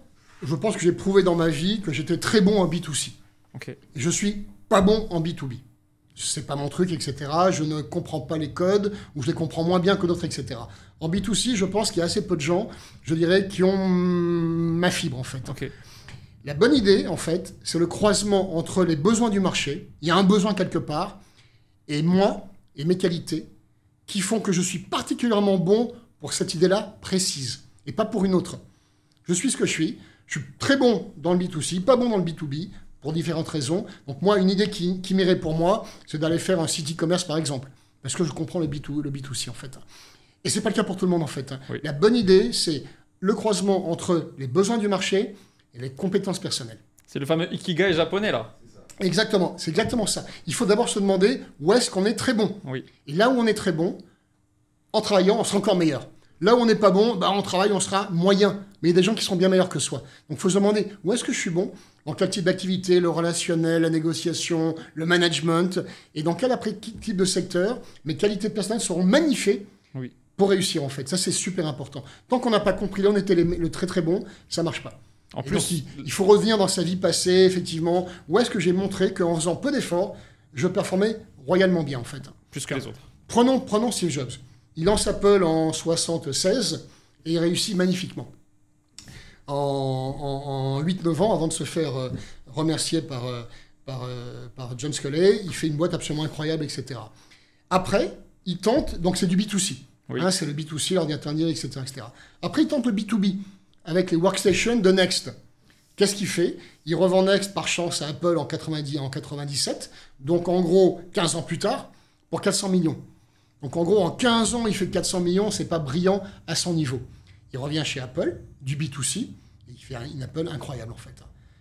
je pense que j'ai prouvé dans ma vie que j'étais très bon en B2C. Ok. Et je suis pas bon en B2B. C'est pas mon truc, etc. Je ne comprends pas les codes, ou je les comprends moins bien que d'autres, etc. En B2C, je pense qu'il y a assez peu de gens, je dirais, qui ont ma fibre, en fait. Ok. La bonne idée, en fait, c'est le croisement entre les besoins du marché, il y a un besoin quelque part, et moi, et mes qualités, qui font que je suis particulièrement bon pour cette idée-là précise, et pas pour une autre. Je suis ce que je suis très bon dans le B2C, pas bon dans le B2B, pour différentes raisons. Donc moi, une idée qui m'irait pour moi, c'est d'aller faire un site e-commerce, par exemple, parce que je comprends le B2C, en fait. Et c'est pas le cas pour tout le monde, en fait. Oui. La bonne idée, c'est le croisement entre les besoins du marché et les compétences personnelles. C'est le fameux Ikigai japonais, là. Exactement, c'est exactement ça. Il faut d'abord se demander où est-ce qu'on est très bon. Oui. Et là où on est très bon, en travaillant, on sera encore meilleur. Là où on n'est pas bon, on travaille, on sera moyen. Mais il y a des gens qui sont bien meilleurs que soi. Donc il faut se demander où est-ce que je suis bon, dans quel type d'activité, le relationnel, la négociation, le management, et dans quel type de secteur mes qualités personnelles seront magnifiées Oui. pour réussir, en fait. Ça, c'est super important. Tant qu'on n'a pas compris, là on était le très très bon, ça ne marche pas. En Et plus, donc, il faut revenir dans sa vie passée, effectivement, où est-ce que j'ai montré qu'en faisant peu d'efforts, je performais royalement bien, en fait. plus que les autres. Prenons Steve Jobs. Il lance Apple en 1976 et il réussit magnifiquement. En 8-9 ans, avant de se faire remercier par John Sculley, il fait une boîte absolument incroyable, etc. Après, il tente, donc c'est du B2C. Oui. Hein, c'est le B2C, l'ordinateur direct, etc. Après, il tente le B2B avec les workstations de Next. Qu'est-ce qu'il fait? Il revend Next par chance à Apple en 97, donc en gros 15 ans plus tard, pour 400 millions. Donc en gros, en 15 ans, il fait 400 millions, c'est pas brillant à son niveau. Il revient chez Apple, du B2C, et il fait une Apple incroyable en fait.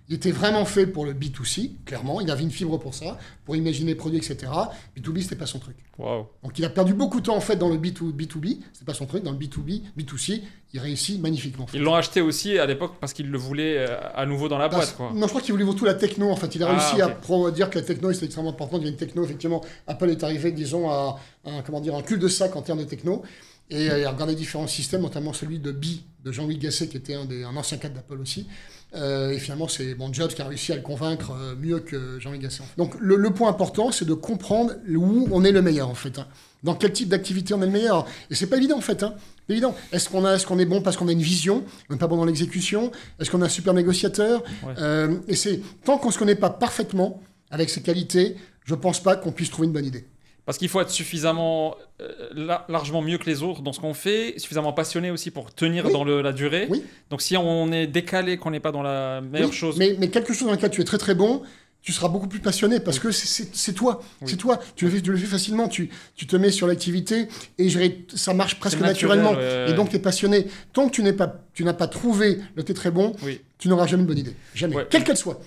Il était vraiment fait pour le B2C, clairement, il avait une fibre pour ça, pour imaginer produits, etc. B2B, c'était pas son truc. Waouh. Donc il a perdu beaucoup de temps en fait dans le B2B, c'était pas son truc, dans le B2C, il réussit magnifiquement. En fait. Ils l'ont acheté aussi à l'époque parce qu'ils le voulaient à nouveau dans la boîte, quoi. Non, je crois qu'il voulait tout la techno en fait. Il a réussi ok. à dire que la techno c'était extrêmement important. Il y a une techno, effectivement. Apple est arrivé, disons, à un cul-de-sac en termes de techno. Et il a regardé différents systèmes, notamment celui de Jean-Louis Gasset, qui était un ancien cadre d'Apple aussi. Et finalement, c'est Jobs qui a réussi à le convaincre mieux que Jean-Louis Gasset. Donc le point important, c'est de comprendre où on est le meilleur en fait. Dans quel type d'activité on est le meilleur. Et c'est pas évident en fait. C'est évident. Est-ce qu'on est bon parce qu'on a une vision, on n'est pas bon dans l'exécution? Est-ce qu'on est un super négociateur? Ouais. Et c'est tant qu'on ne se connaît pas parfaitement avec ses qualités, je pense pas qu'on puisse trouver une bonne idée. Parce qu'il faut être suffisamment, largement mieux que les autres dans ce qu'on fait, suffisamment passionné aussi pour tenir dans la durée. Oui. Donc si on est décalé, qu'on n'est pas dans la meilleure chose... Mais quelque chose dans lequel tu es très très bon, tu seras beaucoup plus passionné parce que c'est toi. Oui. C'est toi. Tu le fais facilement. Tu te mets sur l'activité et ça marche presque C'est naturel, naturellement. ouais. Et donc tu es passionné. Tant que tu n'as pas trouvé le t'es très bon, Oui. tu n'auras jamais une bonne idée. Jamais. Ouais. Quelle qu'elle soit.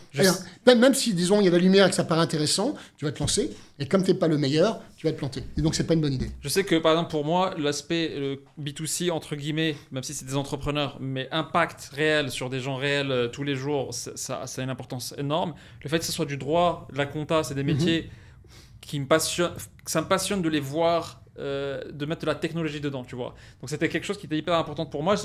Même si, disons, il y a la lumière et que ça paraît intéressant, tu vas te lancer. Et comme tu n'es pas le meilleur, tu vas te planter. Et donc c'est pas une bonne idée. Je sais que par exemple pour moi, l'aspect B2C, entre guillemets, même si c'est des entrepreneurs, mais impact réel sur des gens réels tous les jours, ça a une importance énorme. Le fait que ce soit du droit, de la compta, c'est des métiers qui me passionnent, ça me passionne de les voir, de mettre de la technologie dedans, tu vois. Donc c'était quelque chose qui était hyper important pour moi.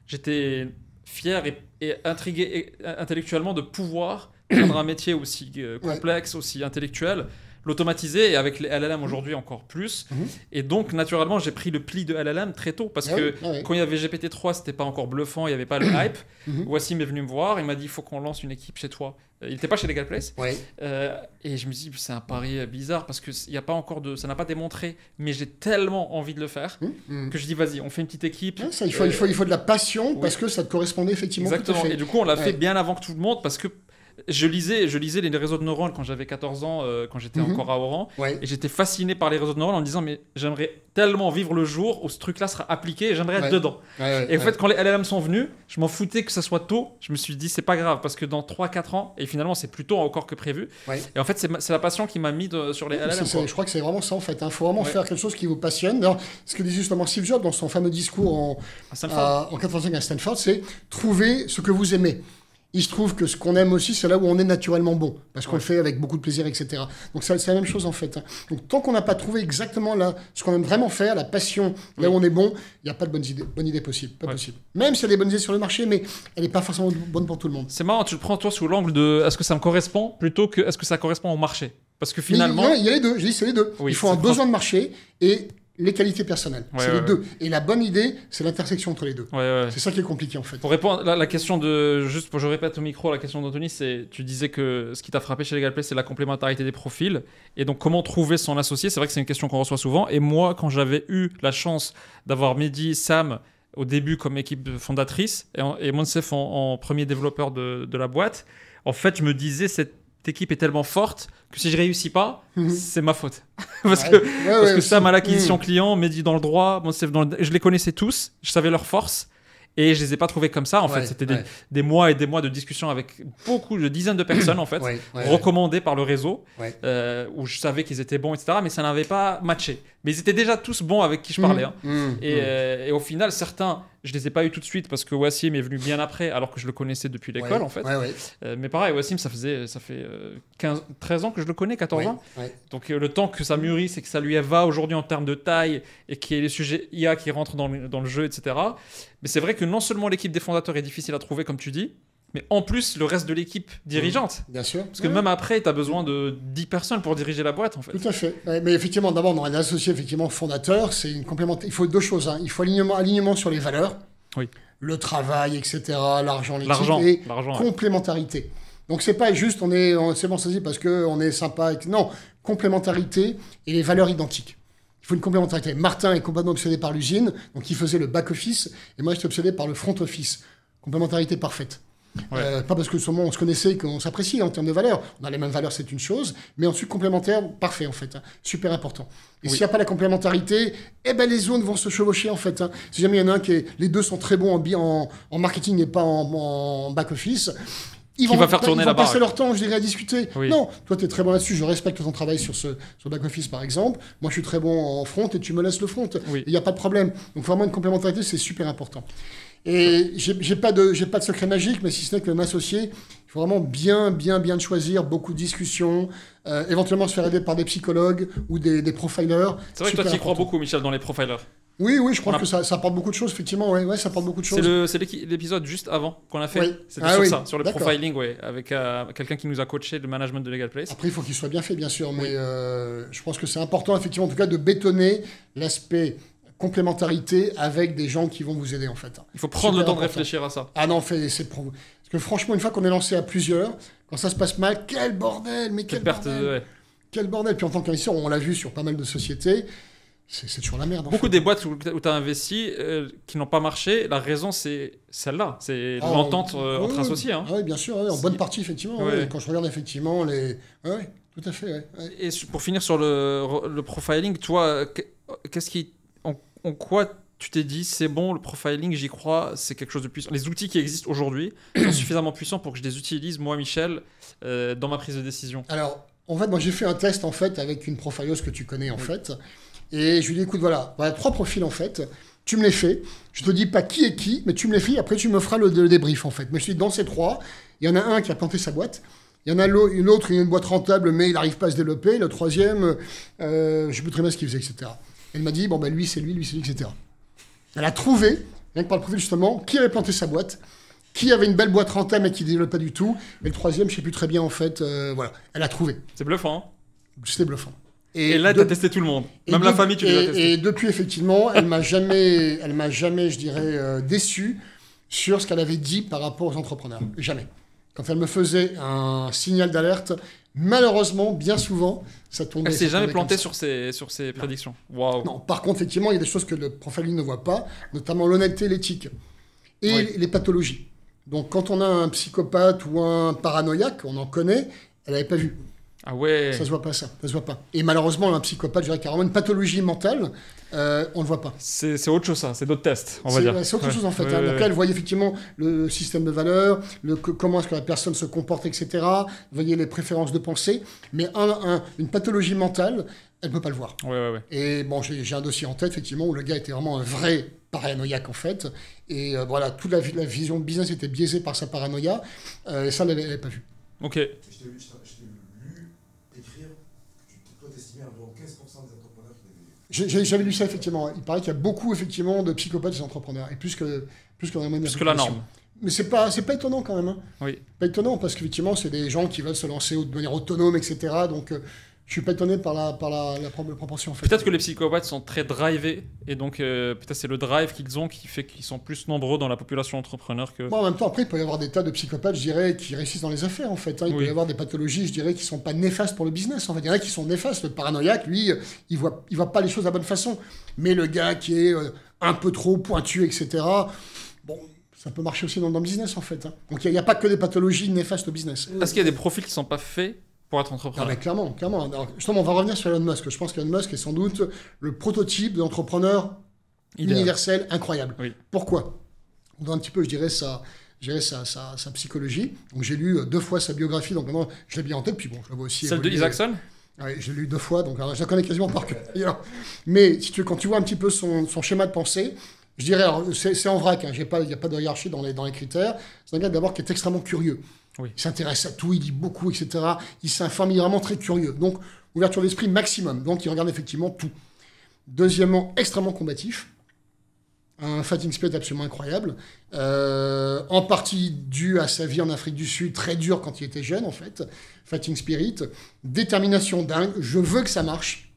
J'étais fier et intrigué intellectuellement de pouvoir prendre un métier aussi complexe, aussi intellectuel, l'automatiser, et avec les LLM aujourd'hui encore plus. Et donc, naturellement, j'ai pris le pli de LLM très tôt, parce que quand il y avait GPT-3, c'était pas encore bluffant, il n'y avait pas le hype. Wassim est venu me voir, il m'a dit, il faut qu'on lance une équipe chez toi. Il n'était pas chez Legal Place. Et je me dis, c'est un pari bizarre, parce que y a pas encore ça n'a pas démontré, mais j'ai tellement envie de le faire, que je dis, vas-y, on fait une petite équipe. Ça, il faut de la passion, parce que ça te correspondait effectivement. Exactement. Tout à fait. Et du coup, on l'a fait bien avant que tout le monde, parce que je lisais les réseaux de neurones quand j'avais 14 ans, quand j'étais encore à Oran, et j'étais fasciné par les réseaux de neurones en me disant, mais j'aimerais tellement vivre le jour où ce truc-là sera appliqué, et j'aimerais être dedans. Et en fait, quand les LLM sont venus, je m'en foutais que ça soit tôt. Je me suis dit, c'est pas grave, parce que dans 3-4 ans, et finalement c'est plus tôt encore que prévu, et en fait c'est la passion qui m'a mis sur les LLM. Je crois que c'est vraiment ça en fait. Il faut vraiment faire quelque chose qui vous passionne. D'ailleurs, ce que disait justement Steve Jobs dans son fameux discours en 85 à Stanford, c'est trouver ce que vous aimez. Il se trouve que ce qu'on aime aussi, c'est là où on est naturellement bon, parce qu'on le fait avec beaucoup de plaisir, etc. Donc c'est la même chose en fait. Donc tant qu'on n'a pas trouvé exactement là ce qu'on aime vraiment faire, la passion, là où on est bon, il n'y a pas de bonne idée possible. Pas possible. Même s'il y a des bonnes idées sur le marché, mais elle n'est pas forcément bonne pour tout le monde. C'est marrant, tu le prends toi sous l'angle de est-ce que ça me correspond plutôt que est-ce que ça correspond au marché. Parce que finalement... il y a les deux, je dis c'est les deux. Il faut un besoin de marché et les qualités personnelles. C'est les deux. Et la bonne idée, c'est l'intersection entre les deux. C'est ça qui est compliqué en fait. Pour répondre à la question juste pour que je répète au micro, la question d'Anthony, c'est tu disais que ce qui t'a frappé chez Legal Place, c'est la complémentarité des profils. Et donc comment trouver son associé, c'est vrai que c'est une question qu'on reçoit souvent. Et moi, quand j'avais eu la chance d'avoir Mehdi, Sam au début comme équipe fondatrice et Monsef en premier développeur de la boîte, en fait, je me disais cette équipe est tellement forte que si je réussis pas, c'est ma faute. parce que Sam à l'acquisition client, Mehdi dans le droit, Monsef je les connaissais tous, je savais leurs forces. Et je les ai pas trouvés comme ça. En fait, c'était des mois et des mois de discussions avec de dizaines de personnes, en fait, recommandées par le réseau, où je savais qu'ils étaient bons, etc. Mais ça n'avait pas matché. Mais ils étaient déjà tous bons avec qui je parlais. Et au final, certains, je les ai pas eu tout de suite parce que Wassim est venu bien après, alors que je le connaissais depuis l'école, en fait. Mais pareil, Wassim, ça fait 13 ans que je le connais, 14 ans. Donc le temps que ça mûrisse et que ça lui va aujourd'hui en termes de taille et qu'il y ait les sujets IA qui rentrent dans le jeu, etc. Mais c'est vrai que non seulement l'équipe des fondateurs est difficile à trouver, comme tu dis, mais en plus le reste de l'équipe dirigeante. Bien sûr. Parce que même après, tu as besoin de 10 personnes pour diriger la boîte, en fait. Tout à fait. Mais effectivement, d'abord, dans un associé effectivement, fondateur, c'est une complémentarité. Il faut deux choses. Il faut alignement sur les valeurs, le travail, etc., l'argent, l'éthique, et complémentarité. Donc, c'est pas juste c'est bon, ça dit parce qu'on est sympa. Non, complémentarité et les valeurs identiques. Il faut une complémentarité. Martin est complètement obsédé par l'usine, donc il faisait le back-office, et moi, j'étais obsédé par le front-office. Complémentarité parfaite. Pas parce que seulement on se connaissait qu'on s'apprécie en termes de valeurs. On a les mêmes valeurs, c'est une chose, mais ensuite complémentaire, parfait en fait. Super important. Et s'il n'y a pas la complémentarité, les zones vont se chevaucher en fait. Si jamais il y en a un les deux sont très bons en marketing et pas en back-office, ils vont passer leur temps, je dirais, à discuter. Non, toi, tu es très bon là-dessus. Je respecte ton travail sur back-office, par exemple. Moi, je suis très bon en front et tu me laisses le front. Il n'y a pas de problème. Donc, vraiment, une complémentarité, c'est super important. Et j'ai pas de secret magique, mais si ce n'est que m'associer, il faut vraiment bien choisir, beaucoup de discussions, éventuellement se faire aider par des psychologues ou des profilers. C'est vrai que toi, tu y crois beaucoup, Michel, dans les profilers. Oui, je crois que ça apporte beaucoup de choses, effectivement. Ça apporte beaucoup de choses. C'est l'épisode juste avant qu'on a fait. C'était ça, sur le profiling, avec quelqu'un qui nous a coaché le management de Legal Place. Après, il faut qu'il soit bien fait, bien sûr, mais je pense que c'est important, effectivement, en tout cas, de bétonner l'aspect complémentarité avec des gens qui vont vous aider, en fait. Il faut prendre le temps de réfléchir à ça. Ah non, parce que franchement, une fois qu'on est lancé à plusieurs, quand ça se passe mal, quel bordel, mais quel bordel. Quel bordel. Puis en tant qu'investisseur, on l'a vu sur pas mal de sociétés, c'est toujours la merde. Beaucoup des boîtes où tu as investi qui n'ont pas marché, la raison c'est celle-là, c'est l'entente entre associés. Oui, bien sûr, en bonne partie, effectivement. Quand je regarde effectivement les... Oui, tout à fait. Et pour finir sur le profiling, toi, en quoi tu t'es dit, c'est bon, le profiling, j'y crois, c'est quelque chose de puissant. Les outils qui existent aujourd'hui sont suffisamment puissants pour que je les utilise, moi, Michel, dans ma prise de décision. Alors, en fait, moi, j'ai fait un test, en fait, avec une profileuse que tu connais, en fait. Et je lui dis, écoute, voilà 3 profils, en fait. Tu me les fais. Je te dis pas qui est qui, mais tu me les fais. Après, tu me feras le débrief, en fait. Mais je te dis, dans ces 3, il y en a un qui a planté sa boîte. Il y en a une autre, il a une boîte rentable, mais il n'arrive pas à se développer. Le troisième, je ne sais plus très bien ce qu'il faisait, etc. Elle m'a dit, lui, c'est lui, etc. Elle a trouvé, rien que par le profil justement, qui avait planté sa boîte qui avait une belle boîte rentable mais qui ne développait pas du tout. Et le troisième, je ne sais plus très bien en fait. Voilà, elle a trouvé. C'est bluffant. Hein. C'était bluffant. Et là, tu as testé tout le monde. Même la famille, tu les as testés. Et depuis, effectivement, elle m'a jamais, je dirais, déçu sur ce qu'elle avait dit par rapport aux entrepreneurs. Jamais. Quand elle me faisait un signal d'alerte, malheureusement, bien souvent, ça tombait. Elle s'est jamais plantée sur ses prédictions. Waouh. Non, par contre, effectivement, il y a des choses que le profiling ne voit pas, notamment l'honnêteté et l'éthique. Et les pathologies. Donc, quand on a un psychopathe ou un paranoïaque, on en connaît, elle n'avait pas vu. Ah ouais. Ça se voit pas, ça se voit pas. Et malheureusement, un psychopathe, je dirais carrément une pathologie mentale, on ne le voit pas. C'est autre chose, ça. C'est d'autres tests, on va dire. C'est autre chose, en fait. Donc là, elle voyait effectivement le système de valeurs, comment est-ce que la personne se comporte, etc. Vous voyez les préférences de pensée. Mais une pathologie mentale, elle ne peut pas le voir. Ouais. Et bon, j'ai un dossier en tête, effectivement, où le gars était vraiment un vrai paranoïaque, en fait. Et voilà, toute la vision de business était biaisée par sa paranoïa. Et ça, elle n'avait pas vu. Ok. Je t'ai lu écrire que toi, t'estimais environ 15% des entrepreneurs qui l'avaient vu. J'avais lu ça, effectivement. Il paraît qu'il y a beaucoup, effectivement, de psychopathes chez les entrepreneurs. Et plus que la norme. Mais c'est pas étonnant, quand même. Hein. Oui. Pas étonnant, parce qu'effectivement, c'est des gens qui veulent se lancer de manière autonome, etc. Donc, je suis pas étonné par la proportion, en fait. Peut-être que les psychopathes sont très drivés, et donc peut-être c'est le drive qu'ils ont qui fait qu'ils sont plus nombreux dans la population entrepreneur que... Bon, en même temps, après, il peut y avoir des tas de psychopathes, je dirais, qui réussissent dans les affaires, en fait. Hein. Il peut y avoir des pathologies, je dirais, qui sont pas néfastes pour le business. En fait, il y en a qui sont néfastes. Le paranoïaque, lui, il voit pas les choses de la bonne façon. Mais le gars qui est un peu trop pointu, etc., bon... Ça peut marcher aussi dans le business, en fait. Hein. Donc, il n'y a pas que des pathologies néfastes au business. Est-ce qu'il y a des profils qui ne sont pas faits pour être entrepreneur? Ah, clairement. Alors, justement, on va revenir sur Elon Musk. Je pense qu'Elon Musk est sans doute le prototype d'entrepreneur universel incroyable. Oui. Pourquoi? On voit un petit peu, je dirais, sa psychologie. Donc, j'ai lu 2 fois sa biographie, donc maintenant, je l'ai bien en tête. Puis bon, je la vois aussi. Celle de Isaacson? Oui, j'ai lu 2 fois, donc alors, je la connais quasiment par cœur. Mais si quand tu vois un petit peu son schéma de pensée, je dirais, alors c'est en vrac, hein, il n'y a pas de hiérarchie dans les critères. C'est un gars d'abord qui est extrêmement curieux. Oui. Il s'intéresse à tout, il lit beaucoup, etc. Il s'informe, il est vraiment très curieux. Donc, ouverture d'esprit maximum. Donc, il regarde effectivement tout. Deuxièmement, extrêmement combatif. Un fighting spirit absolument incroyable. En partie dû à sa vie en Afrique du Sud, très dur quand il était jeune, en fait. Fighting spirit. Détermination dingue. Je veux que ça marche.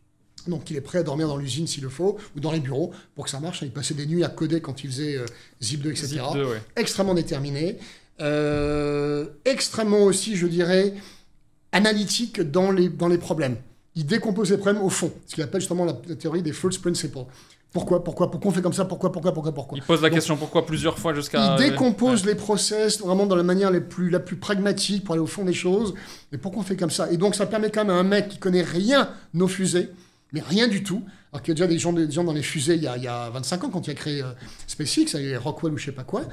Donc, il est prêt à dormir dans l'usine s'il le faut, ou dans les bureaux, pour que ça marche. Il passait des nuits à coder quand il faisait Zip2, etc. Zip2, ouais. Extrêmement déterminé. Extrêmement aussi, je dirais, analytique dans les problèmes. Il décompose les problèmes au fond, ce qu'il appelle justement la théorie des first principles. Pourquoi on fait comme ça? Pourquoi? Il pose la question pourquoi plusieurs fois jusqu'à... Il décompose les process vraiment dans la manière la plus pragmatique pour aller au fond des choses. Et pourquoi on fait comme ça? Et donc, ça permet quand même à un mec qui connaît rien nos fusées, mais rien du tout. Alors qu'il y a déjà des gens dans les fusées il y a 25 ans, quand il a créé SpaceX, Rockwell ou je sais pas quoi.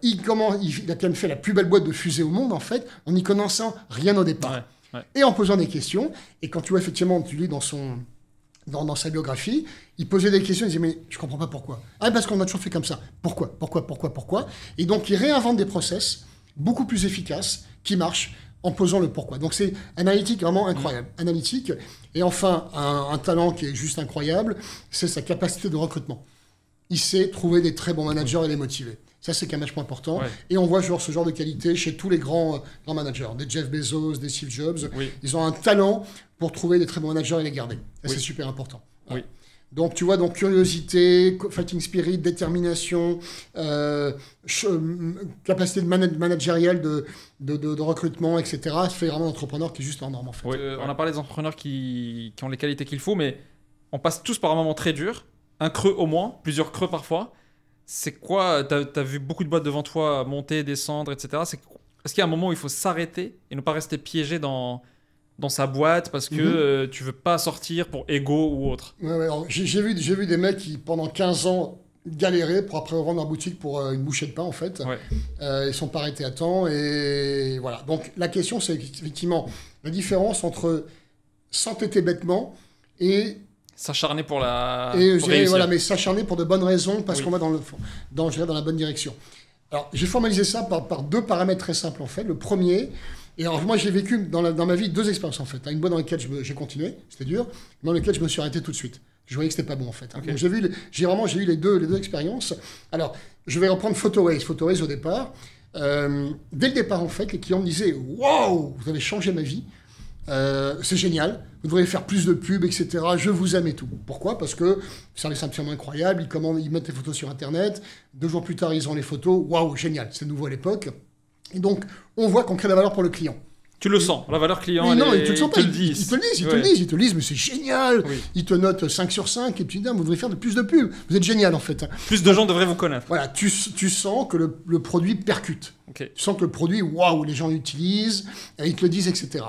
Il a quand même fait la plus belle boîte de fusées au monde, en fait, en n'y connaissant rien au départ. Ouais. Et en posant des questions. Et quand tu vois, effectivement, tu lis dans sa biographie, il posait des questions, il disait, mais je comprends pas pourquoi. Ah, parce qu'on a toujours fait comme ça. Pourquoi? Et donc, il réinvente des process beaucoup plus efficaces, qui marchent, en posant le pourquoi. Donc c'est analytique vraiment incroyable. Analytique. Et enfin, un talent qui est juste incroyable, c'est sa capacité de recrutement. Il sait trouver des très bons managers et les motiver. Ça, c'est quand même vachement important. Ouais. Et on voit ce genre de qualité chez tous les grands managers. Des Jeff Bezos, des Steve Jobs. Oui. Ils ont un talent pour trouver des très bons managers et les garder. Et c'est super important. Oui. Donc, tu vois, curiosité, fighting spirit, détermination, capacité managériale de recrutement, etc. Ça fait vraiment un entrepreneur qui est juste en norme, en fait. Oui, on a parlé des entrepreneurs qui ont les qualités qu'il faut, mais on passe tous par un moment très dur. Un creux au moins, plusieurs creux parfois. C'est quoi? T'as vu beaucoup de boîtes devant toi monter, descendre, etc. Est-ce qu'il y a un moment où il faut s'arrêter et ne pas rester piégé dans sa boîte parce que tu veux pas sortir pour ego ou autre? Ouais, j'ai vu des mecs qui, pendant 15 ans, galéraient pour après revendre leur boutique pour une bouchée de pain, en fait. Ouais. Ils sont pas arrêtés à temps. Et voilà. Donc, la question, c'est effectivement la différence entre s'entêter bêtement et... s'acharner pour la... Et je dirais, voilà, mais s'acharner pour de bonnes raisons parce qu'on va dans la bonne direction. Alors, j'ai formalisé ça par 2 paramètres très simples, en fait. Le premier... Et alors, moi, j'ai vécu dans ma vie 2 expériences, en fait. Une boîte dans laquelle j'ai continué, c'était dur, mais dans laquelle je me suis arrêté tout de suite. Je voyais que c'était pas bon en fait. Okay. Donc j'ai eu les deux expériences. Alors, je vais reprendre Photoways. Photoways au départ. Dès le départ en fait, les clients me disaient « Wow, vous avez changé ma vie. C'est génial. Vous devriez faire plus de pubs, etc. Je vous aime et tout. » Pourquoi ? Parce que le service est absolument incroyable. Ils mettent les photos sur Internet. 2 jours plus tard, ils ont les photos. Waouh, génial. C'est nouveau à l'époque. Et donc, on voit qu'on crée de la valeur pour le client. Tu le sens, la valeur client, oui, non, ils te le disent. Ils te le disent, mais c'est génial. Oui. Ils te notent 5 sur 5 et tu dis, vous devriez faire plus de pubs. Vous êtes génial en fait. Plus de gens devraient vous connaître. Voilà, tu sens que le produit percute. Okay. Tu sens que le produit, waouh, les gens l'utilisent, ils te le disent, etc.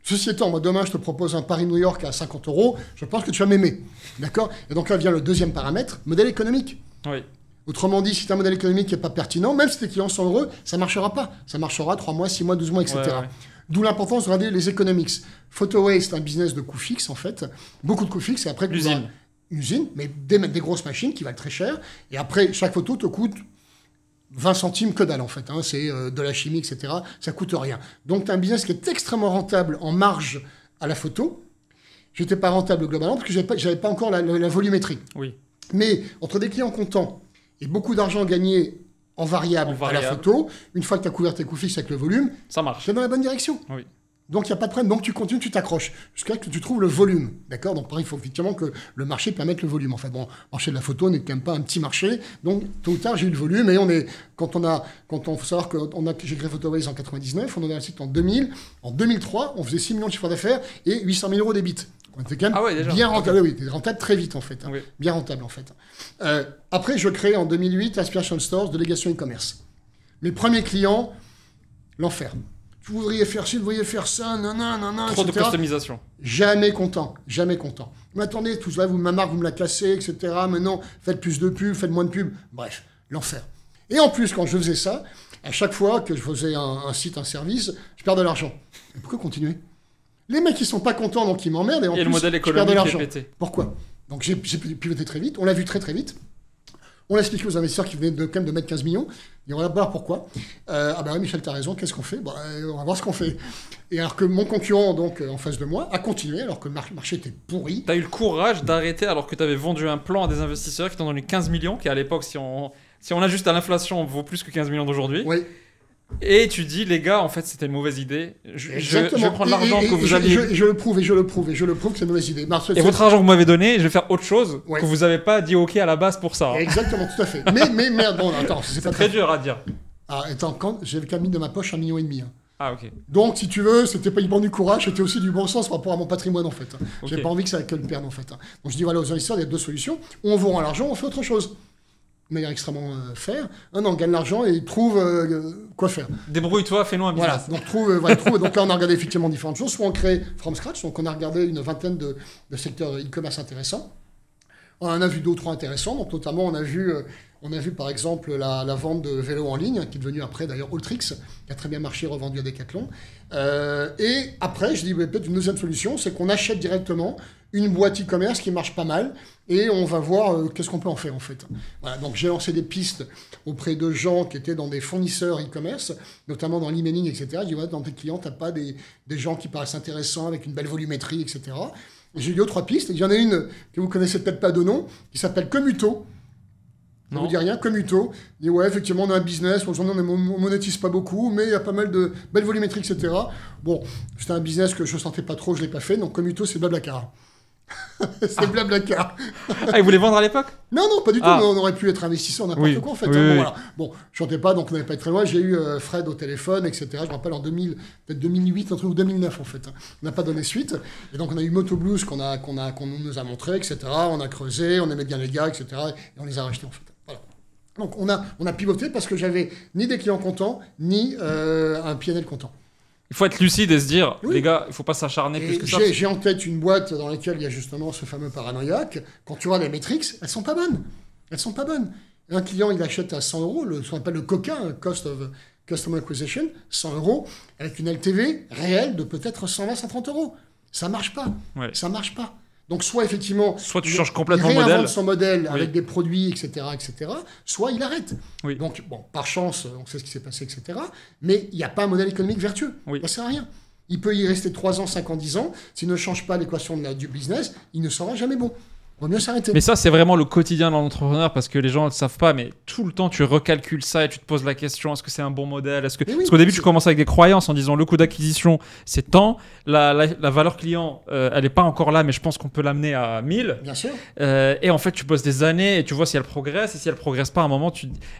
Ceci étant, moi demain, je te propose un Paris-New York à 50 €, je pense que tu vas m'aimer. D'accord ? Et donc là vient le deuxième paramètre, modèle économique. Oui. Autrement dit, si tu as un modèle économique qui n'est pas pertinent, même si tes clients sont heureux, ça ne marchera pas. Ça marchera 3 mois, 6 mois, 12 mois, etc. Ouais. D'où l'importance de regarder les economics. Photoways, c'est un business de coûts fixes, en fait. Beaucoup de coûts fixes. Et après, l'usine. Une usine, mais des grosses machines qui valent très cher. Et après, chaque photo te coûte 20 centimes que dalle, en fait. Hein. C'est de la chimie, etc. Ça ne coûte rien. Donc, tu as un business qui est extrêmement rentable en marge à la photo. Je n'étais pas rentable globalement parce que je n'avais pas encore la volumétrie. Oui. Mais entre des clients contents et beaucoup d'argent gagné en variable à la photo, une fois que tu as couvert tes coûts fixes avec le volume, ça marche. C'est dans la bonne direction. Oui. Donc, il n'y a pas de problème. Donc, tu continues, tu t'accroches jusqu'à ce que tu trouves le volume. D'accord ? Donc, pareil, il faut effectivement que le marché permette le volume. En fait, bon, le marché de la photo n'est quand même pas un petit marché. Donc, tôt ou tard, j'ai eu le volume. Et faut savoir que j'ai créé Photoways en 99, on en a un site en 2000. En 2003, on faisait 6 millions de chiffre d'affaires et 800 000 € d'EBIT. On était quand même bien rentable. Oui, rentable très vite, en fait. Hein. Oui. Bien rentable, en fait. Après, je crée en 2008 Aspiration Stores, délégation e-commerce. Mes premiers clients, l'enfer. Vous devriez faire ci, vous devriez faire ça, nanana, Trop de customisation. Jamais content, jamais content. Mais attendez, tout ça, ma marque, vous me la classez, etc. Maintenant, faites plus de pubs, faites moins de pubs. Bref, l'enfer. Et en plus, quand je faisais ça, à chaque fois que je faisais un site, un service, je perds de l'argent. Mais pourquoi continuer ? Les mecs, ils sont pas contents, donc ils m'emmerdent. Et en plus, le modèle économique je perds de l'argent. Répété. Pourquoi ? Donc j'ai pivoté très vite. On l'a vu très très vite. On l'a expliqué aux investisseurs qui venaient quand même de mettre 15 millions. Et on va voir pourquoi. Ah bah oui, Michel, tu as raison, qu'est-ce qu'on fait ? On va voir ce qu'on fait. Et alors que mon concurrent, donc en face de moi, a continué alors que le marché était pourri. Tu as eu le courage d'arrêter alors que tu avais vendu un plan à des investisseurs qui t'ont donné 15 millions, qui à l'époque, si on ajuste à l'inflation, vaut plus que 15 millions d'aujourd'hui. Oui. Et tu dis, les gars, en fait, c'était une mauvaise idée. Je vais prendre l'argent que vous aviez... Et je le prouve que c'est une mauvaise idée. Et votre argent que vous m'avez donné, je vais faire autre chose que vous n'avez pas dit OK à la base pour ça. Exactement, tout à fait. Mais merde, bon, attends, c'est pas très dur à dire. Ah, attends, j'avais quand même mis de ma poche 1,5 million. Hein. Ah, ok. Donc, si tu veux, c'était pas uniquement du courage, c'était aussi du bon sens par rapport à mon patrimoine, en fait. Okay. J'ai pas envie que ça le perde, en fait. Donc, je dis, voilà, aux investisseurs, il y a 2 solutions. On vous rend l'argent, on fait autre chose. De manière extrêmement faire. On gagne l'argent et trouve quoi faire. Débrouille-toi, fais-nous un business. Voilà, donc trouve. Donc là, on a regardé effectivement différentes choses. Soit on crée from scratch, donc on a regardé une vingtaine de secteurs e-commerce intéressants. On en a vu 2 ou 3 intéressants. Donc notamment, on a vu par exemple la vente de vélos en ligne, qui est devenue après d'ailleurs Alltrix, qui a très bien marché, revendu à Decathlon. Et après, je dis peut-être une deuxième solution, c'est qu'on achète directement une boîte e-commerce qui marche pas mal et on va voir qu'est-ce qu'on peut en faire en fait. Voilà, donc j'ai lancé des pistes auprès de gens qui étaient dans des fournisseurs e-commerce, notamment dans l'emailing, etc. Je dis, dans tes clients, tu n'as pas des gens qui paraissent intéressants avec une belle volumétrie, etc. Et j'ai eu 2 ou 3 pistes. Il y en a une que vous connaissez peut-être pas de nom, qui s'appelle Commuto. Ça ne vous dit rien, Commuto. Il dit, ouais, effectivement, on a un business, aujourd'hui, on ne monétise pas beaucoup, mais il y a pas mal de belles volumétries, etc. Bon, c'était un business que je ne sentais pas trop, je ne l'ai pas fait. Donc, Commuto, c'est Blablacar. C'est Blablacar. Ils voulaient vendre à l'époque ? Non, pas du tout. On aurait pu être investisseur n'importe quoi, en fait. Oui, bon, voilà. Bon, je ne chantais pas, donc on n'avait pas été très loin. J'ai eu Fred au téléphone, etc. Je me rappelle en peut-être 2008, ou 2009, en fait. On n'a pas donné suite. Et donc, on a eu Moto Blues qu'on nous a montré, etc. On a creusé, on aimait bien les gars, etc. Et on les a rachetés, en fait. Voilà. Donc, on a pivoté parce que j'avais ni des clients contents, ni un PNL content. Il faut être lucide et se dire, les gars, il ne faut pas s'acharner plus que ça. J'ai en tête une boîte dans laquelle il y a justement ce fameux paranoïaque. Quand tu vois les métriques, elles ne sont pas bonnes. Elles sont pas bonnes. Un client, il achète à 100 €, ce qu'on appelle le COCA, Cost of Customer Acquisition, 100 €, avec une LTV réelle de peut-être 120-130 €. Ça ne marche pas. Ouais. Ça ne marche pas. Donc, soit effectivement, tu changes complètement le modèle. son modèle avec des produits, etc., soit il arrête. Oui. Donc, bon, par chance, on sait ce qui s'est passé, etc., mais il n'y a pas un modèle économique vertueux. Ça ne sert à rien. Il peut y rester 3 ans, 5 ans, 10 ans. S'il ne change pas l'équation du business, il ne sera jamais bon. On va mieux s'arrêter. Mais ça, c'est vraiment le quotidien dans l'entrepreneur parce que les gens ne le savent pas, mais tout le temps, tu recalcules ça et tu te poses la question, est-ce que c'est un bon modèle? Parce qu'au début, tu commences avec des croyances en disant le coût d'acquisition, c'est tant, la valeur client, elle n'est pas encore là, mais je pense qu'on peut l'amener à 1000. Bien sûr. Et en fait, tu bosses des années et tu vois si elle progresse. Et si elle progresse pas, à un moment,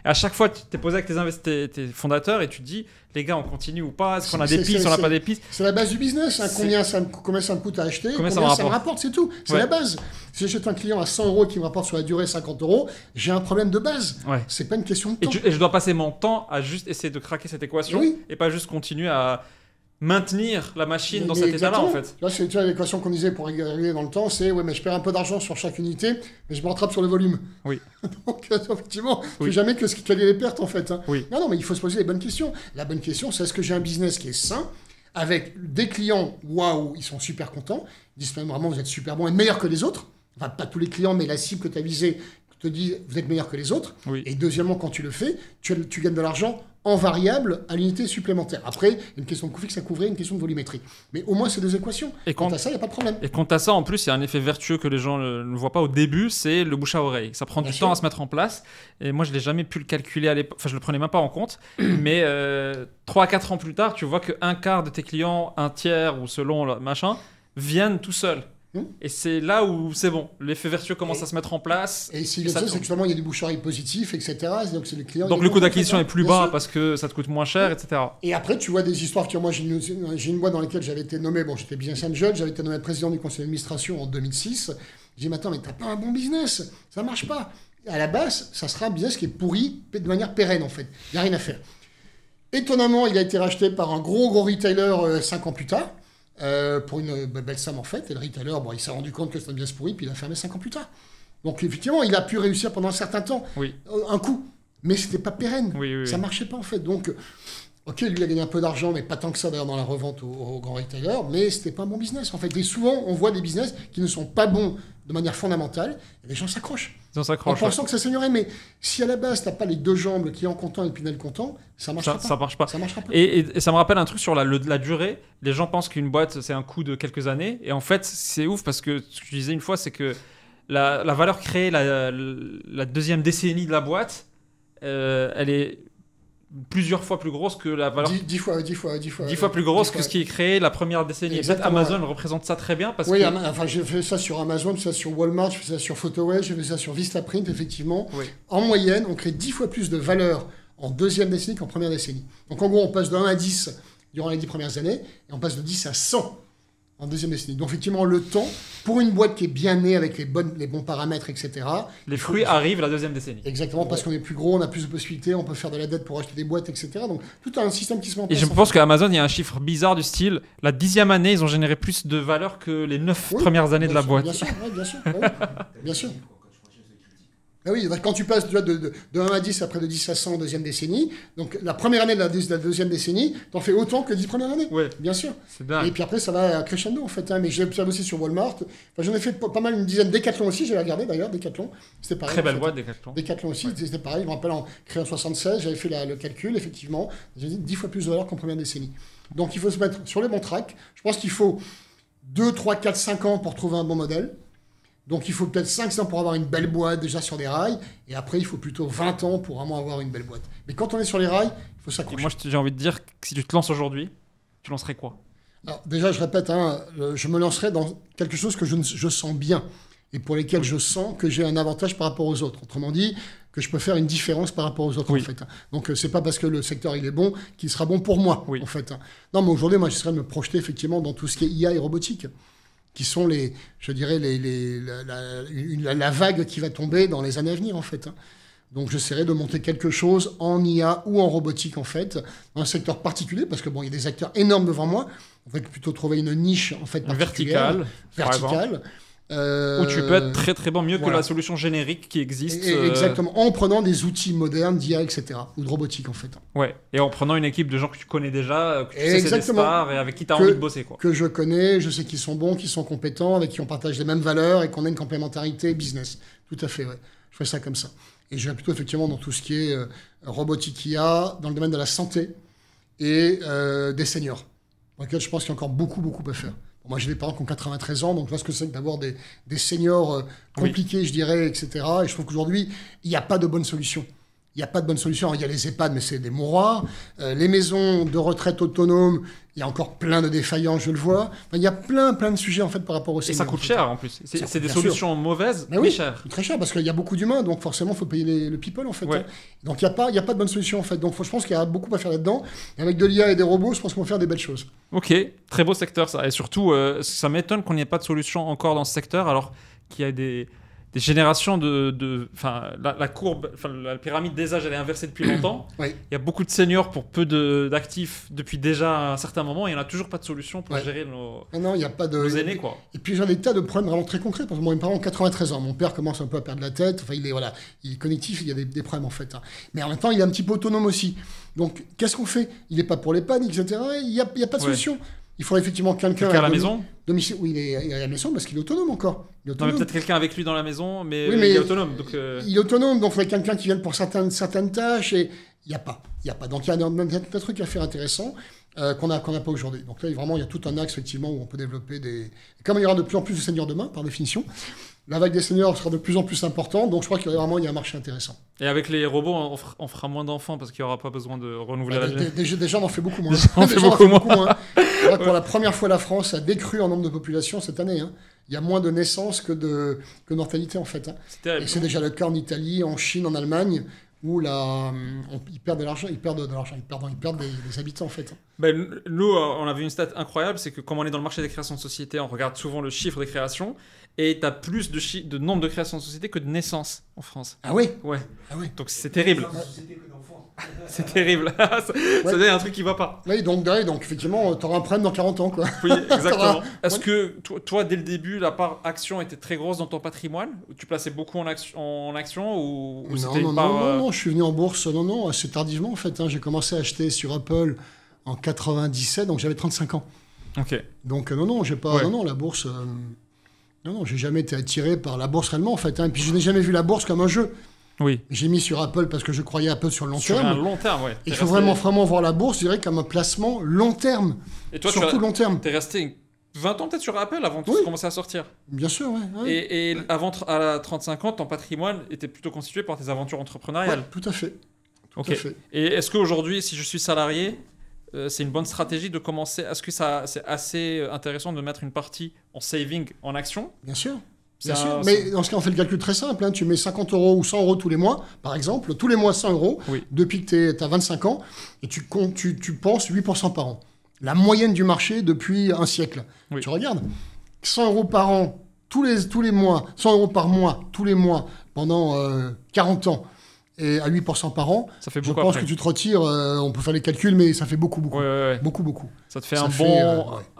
à chaque fois, tu t'es posé avec tes fondateurs et tu te dis, les gars, on continue ou pas? Est-ce qu'on a des pistes? On n'a pas des pistes? C'est la base du business. Hein. Combien ça me coûte à acheter? Combien ça me rapporte? C'est tout. C'est la base. Si j'achète un client à 100 € qui me rapporte sur la durée 50 €, j'ai un problème de base. Ouais. C'est pas une question de temps. Et je dois passer mon temps à juste essayer de craquer cette équation et pas juste continuer à maintenir la machine dans cet état-là, en fait. Là, c'est l'équation qu'on disait pour régler dans le temps, c'est mais je perds un peu d'argent sur chaque unité, mais je me rattrape sur le volume. Oui. Donc, effectivement, je ne fais jamais que ce qui calait les pertes, en fait. Hein. Oui. Non, mais il faut se poser les bonnes questions. La bonne question, c'est est-ce que j'ai un business qui est sain, avec des clients, waouh, ils sont super contents, ils disent vraiment, vous êtes super bon et meilleur que les autres. Enfin, pas tous les clients, mais la cible que tu as visée te dit, vous êtes meilleur que les autres. Oui. Et deuxièmement, quand tu le fais, tu gagnes de l'argent en variable à l'unité supplémentaire. Après, une question de coût fixe à couvrir, une question de volumétrie. Mais au moins, c'est des équations. Et quand tu as ça, il n'y a pas de problème. Et quand tu as ça, en plus, il y a un effet vertueux que les gens ne voient pas au début, c'est le bouche à oreille. Ça prend du temps à se mettre en place. Et moi, je ne l'ai jamais pu le calculer à l'époque. Enfin, je ne le prenais même pas en compte. Mais 3 à 4 ans plus tard, tu vois qu'un quart de tes clients, un tiers ou selon le machin, viennent tout seuls. Et c'est là où c'est bon, l'effet vertueux commence à se mettre en place. Et si le c'est que justement il y a du bouche-oreille positif, etc. Donc c'est les clients. Donc le coût d'acquisition est plus bas parce que ça te coûte moins cher, etc. Et après tu vois des histoires. Moi j'ai une boîte dans laquelle j'avais été nommé, j'étais business angel, j'avais été nommé président du conseil d'administration en 2006. J'ai dit mais attends, mais t'as pas un bon business, ça marche pas. À la base, ça sera un business qui est pourri de manière pérenne en fait. Il n'y a rien à faire. Étonnamment, il a été racheté par un gros retailer 5 ans plus tard. Pour une belle somme en fait, et le retailer, il s'est rendu compte que c'était bien pourri, puis il a fermé 5 ans plus tard. Donc effectivement, il a pu réussir pendant un certain temps, un coup, mais c'était pas pérenne, ça marchait pas en fait. Donc, ok, lui il a gagné un peu d'argent, mais pas tant que ça d'ailleurs dans la revente au grand retailer, mais c'était pas un bon business en fait. Et souvent, on voit des business qui ne sont pas bons de manière fondamentale, et les gens s'accrochent. En pensant que ça s'améliorerait, mais si à la base, t'as pas les deux jambes, le client content et le Pinel content, ça marchera pas. Ça marche pas. Ça marchera pas. Et ça me rappelle un truc sur la durée. Les gens pensent qu'une boîte, c'est un coût de quelques années. Et en fait, c'est ouf parce que ce que je disais une fois, c'est que la valeur créée la deuxième décennie de la boîte, elle est plusieurs fois plus grosse que la valeur 10 fois plus grosse que ce qui est créé la première décennie. Exactement, Amazon représente ça très bien parce que enfin j'ai fait ça sur Amazon, j'ai fait ça sur Walmart, j'ai fait ça sur Photoway, j'ai fait ça sur Vistaprint effectivement. En moyenne, on crée 10 fois plus de valeur en deuxième décennie qu'en première décennie. Donc en gros, on passe de 1 à 10 durant les 10 premières années et on passe de 10 à 100 en deuxième décennie. Donc effectivement, le temps, pour une boîte qui est bien née avec les bons paramètres, etc. Les fruits arrivent la deuxième décennie. Exactement, parce qu'on est plus gros, on a plus de possibilités, on peut faire de la dette pour acheter des boîtes, etc. Donc tout un système qui se met en place. Et je pense qu'à Amazon, il y a un chiffre bizarre du style, la 10e année, ils ont généré plus de valeur que les 9 premières années de la boîte. Bien sûr, bien sûr. Ah oui, quand tu passes de 1 à 10, après de 10 à 100 en deuxième décennie, donc la première année de la deuxième décennie, t'en fais autant que les 10 premières années. Oui. Bien sûr. C'est dingue. Et puis après, ça va crescendo en fait. Mais j'ai bossé sur Walmart. Enfin, j'en ai fait pas mal, une dizaine. Decathlon aussi, j'ai regardé d'ailleurs, Decathlon. C'était pareil. Très belle boîte, Decathlon. Decathlon aussi, c'était pareil. Je me rappelle, créé en 76, j'avais fait le calcul, effectivement. J'ai dit 10 fois plus de valeur qu'en première décennie. Donc il faut se mettre sur les bons tracks. Je pense qu'il faut 2, 3, 4, 5 ans pour trouver un bon modèle. Donc il faut peut-être 5 ans pour avoir une belle boîte déjà sur des rails, et après il faut plutôt 20 ans pour vraiment avoir une belle boîte. Mais quand on est sur les rails, il faut s'accrocher. Moi j'ai envie de dire que si tu te lances aujourd'hui, tu lancerais quoi? Alors déjà je répète, je me lancerais dans quelque chose que je sens bien, et pour lesquels je sens que j'ai un avantage par rapport aux autres. Autrement dit, que je peux faire une différence par rapport aux autres en fait. Donc c'est pas parce que le secteur il est bon qu'il sera bon pour moi en fait. Non mais aujourd'hui moi j'essaierais de me projeter effectivement dans tout ce qui est IA et robotique, qui sont la vague qui va tomber dans les années à venir, en fait. Donc, j'essaierai de monter quelque chose en IA ou en robotique, en fait, dans un secteur particulier, parce que, il y a des acteurs énormes devant moi. On va plutôt trouver une niche, en fait, verticale. Où tu peux être très très bon, mieux que la solution générique qui existe. Exactement, en prenant des outils modernes d'IA, etc. Ou de robotique en fait. Ouais, et en prenant une équipe de gens que tu connais déjà, que tu sais c'est des stars et avec qui tu as envie de bosser. Que je connais, je sais qu'ils sont bons, qu'ils sont compétents, avec qui on partage les mêmes valeurs et qu'on a une complémentarité business. Tout à fait, ouais. Je fais ça comme ça. Et je vais plutôt effectivement dans tout ce qui est robotique IA, dans le domaine de la santé et des seniors, dans lequel je pense qu'il y a encore beaucoup à faire. Moi, j'ai des parents qui ont 93 ans, donc je vois ce que c'est que d'avoir des seniors compliqués, je dirais, etc. Et je trouve qu'aujourd'hui, il n'y a pas de bonne solution. Il n'y a pas de bonne solution. Il y a les EHPAD, mais c'est des mouroirs. Les maisons de retraite autonomes, il y a encore plein de défaillances, je le vois. Enfin, il y a plein de sujets, en fait, par rapport aux seniors. Et ça coûte cher, en plus. C'est des solutions mauvaises, mais oui, chères. Très cher, parce qu'il y a beaucoup d'humains, donc forcément, il faut payer le people, en fait. Ouais. Hein. Donc, il n'y a pas de bonne solution, en fait. Donc, je pense qu'il y a beaucoup à faire là-dedans. Et avec de l'IA et des robots, je pense qu'on va faire des belles choses. Ok, très beau secteur, ça. Et surtout, ça m'étonne qu'on n'y ait pas de solution encore dans ce secteur, alors qu'il y a des générations enfin, la courbe, enfin, la pyramide des âges, elle est inversée depuis longtemps. Oui. Il y a beaucoup de seniors pour peu d'actifs depuis déjà un certain moment et il n'y en a toujours pas de solution pour gérer non, il y a pas de... nos aînés, quoi. Et puis j'ai des tas de problèmes vraiment très concrets. Parce que moi, mes parents ont 93 ans. Mon père commence un peu à perdre la tête. Enfin, il est cognitif, il y a des problèmes en fait. Hein. Mais en même temps, il est un petit peu autonome aussi. Donc, qu'est-ce qu'on fait? Il n'est pas pour les pannes, etc. Il n'y a pas de solution. Il faudrait effectivement quelqu'un à la maison. Domicile, oui, il est à la maison parce qu'il est autonome encore. Il est autonome. Non, mais peut-être quelqu'un avec lui dans la maison, mais, oui, mais il est autonome. Donc, il est autonome, donc il faudrait quelqu'un qui vienne pour certaines tâches. Et il n'y a pas. Donc il y a un truc à faire intéressant qu'on n'a pas aujourd'hui. Donc là, vraiment, il y a tout un axe effectivement où on peut développer des. Comme il y aura de plus en plus de seniors demain, par définition, la vague des seniors sera de plus en plus importante. Donc je crois qu'il y a un marché intéressant. Et avec les robots, on fera moins d'enfants parce qu'il n'y aura pas besoin de renouveler la génération. Déjà, on en fait beaucoup moins. On fait beaucoup moins. Pour la première fois, la France a décru en nombre de population cette année. Hein. Il y a moins de naissances que de mortalité en fait. Hein. C'est terrible. Et c'est déjà le cas en Italie, en Chine, en Allemagne, où ils perdent de l'argent, ils perdent des habitants en fait. Ben, nous, on avait une stat incroyable, c'est que comme on est dans le marché des créations de sociétés, on regarde souvent le chiffre des créations, et tu as plus de nombre de créations de sociétés que de naissances en France. Ah oui? Ouais. Ah oui. Donc c'est terrible. C'est terrible. Ça devient un truc qui va pas. Oui, donc effectivement, tu auras un problème dans 40 ans. Quoi. Oui, exactement. Est-ce que toi, dès le début, la part action était très grosse dans ton patrimoine? Tu plaçais beaucoup en action ou c'était une part... Non, je suis venu en bourse, assez tardivement en fait. Hein. J'ai commencé à acheter sur Apple en 97, donc j'avais 35 ans. Ok. Donc j'ai pas... Ouais. Non, la bourse... j'ai jamais été attiré par la bourse réellement en fait. Hein. Et puis je n'ai jamais vu la bourse comme un jeu. Oui. J'ai mis sur Apple parce que je croyais Apple sur le long terme. Sur un long terme, ouais. Il faut vraiment voir la bourse, je dirais, comme un placement long terme. Et toi, surtout long terme. T'es resté 20 ans peut-être sur Apple avant de commencer à sortir. Bien sûr, ouais. Et avant, à 35 ans, ton patrimoine était plutôt constitué par tes aventures entrepreneuriales. Ouais, tout à fait. Tout à fait. Et est-ce qu'aujourd'hui, si je suis salarié, c'est une bonne stratégie de commencer? Est-ce que c'est assez intéressant de mettre une partie en saving, en action? Bien sûr. Bien sûr, mais dans ce cas, on fait le calcul très simple. Hein. Tu mets 50 € ou 100 € tous les mois, par exemple, tous les mois 100 € depuis que tu as 25 ans, et tu penses 8% par an. La moyenne du marché depuis un siècle. Oui. Tu regardes, 100 € par an, tous les mois, 100 € par mois, tous les mois, pendant 40 ans, et à 8% par an, ça fait je pense que tu te retires, on peut faire les calculs, mais ça fait beaucoup. Ouais. Beaucoup. Ça te fait un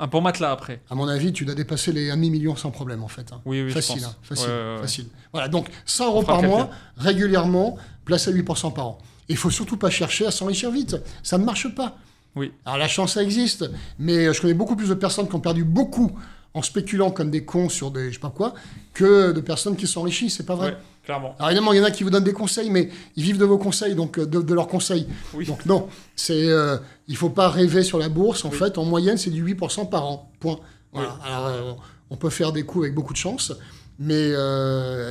bon matelas après. À mon avis, tu dois dépasser les 1,5 million sans problème en fait. Hein. Oui, facile, je pense. Facile. Voilà, donc 100 € par mois, régulièrement, placé à 8% par an. Et il faut surtout pas chercher à s'enrichir vite. Ça ne marche pas. Oui. Alors la chance, ça existe, mais je connais beaucoup plus de personnes qui ont perdu beaucoup en spéculant comme des cons sur des je sais pas quoi, que de personnes qui s'enrichissent, c'est pas vrai. Ouais, clairement. Alors évidemment, il y en a qui vous donnent des conseils, mais ils vivent de vos conseils, donc de leurs conseils. Oui. Donc non, il faut pas rêver sur la bourse. En fait, en moyenne, c'est du 8% par an. Point. Voilà. Oui. Alors on peut faire des coups avec beaucoup de chance, mais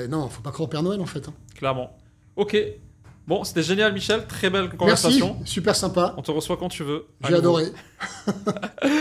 non, faut pas croire au Père Noël en fait. Hein. Clairement. Ok. Bon, c'était génial, Michel. Très belle conversation. Merci, super sympa. On te reçoit quand tu veux. J'ai adoré.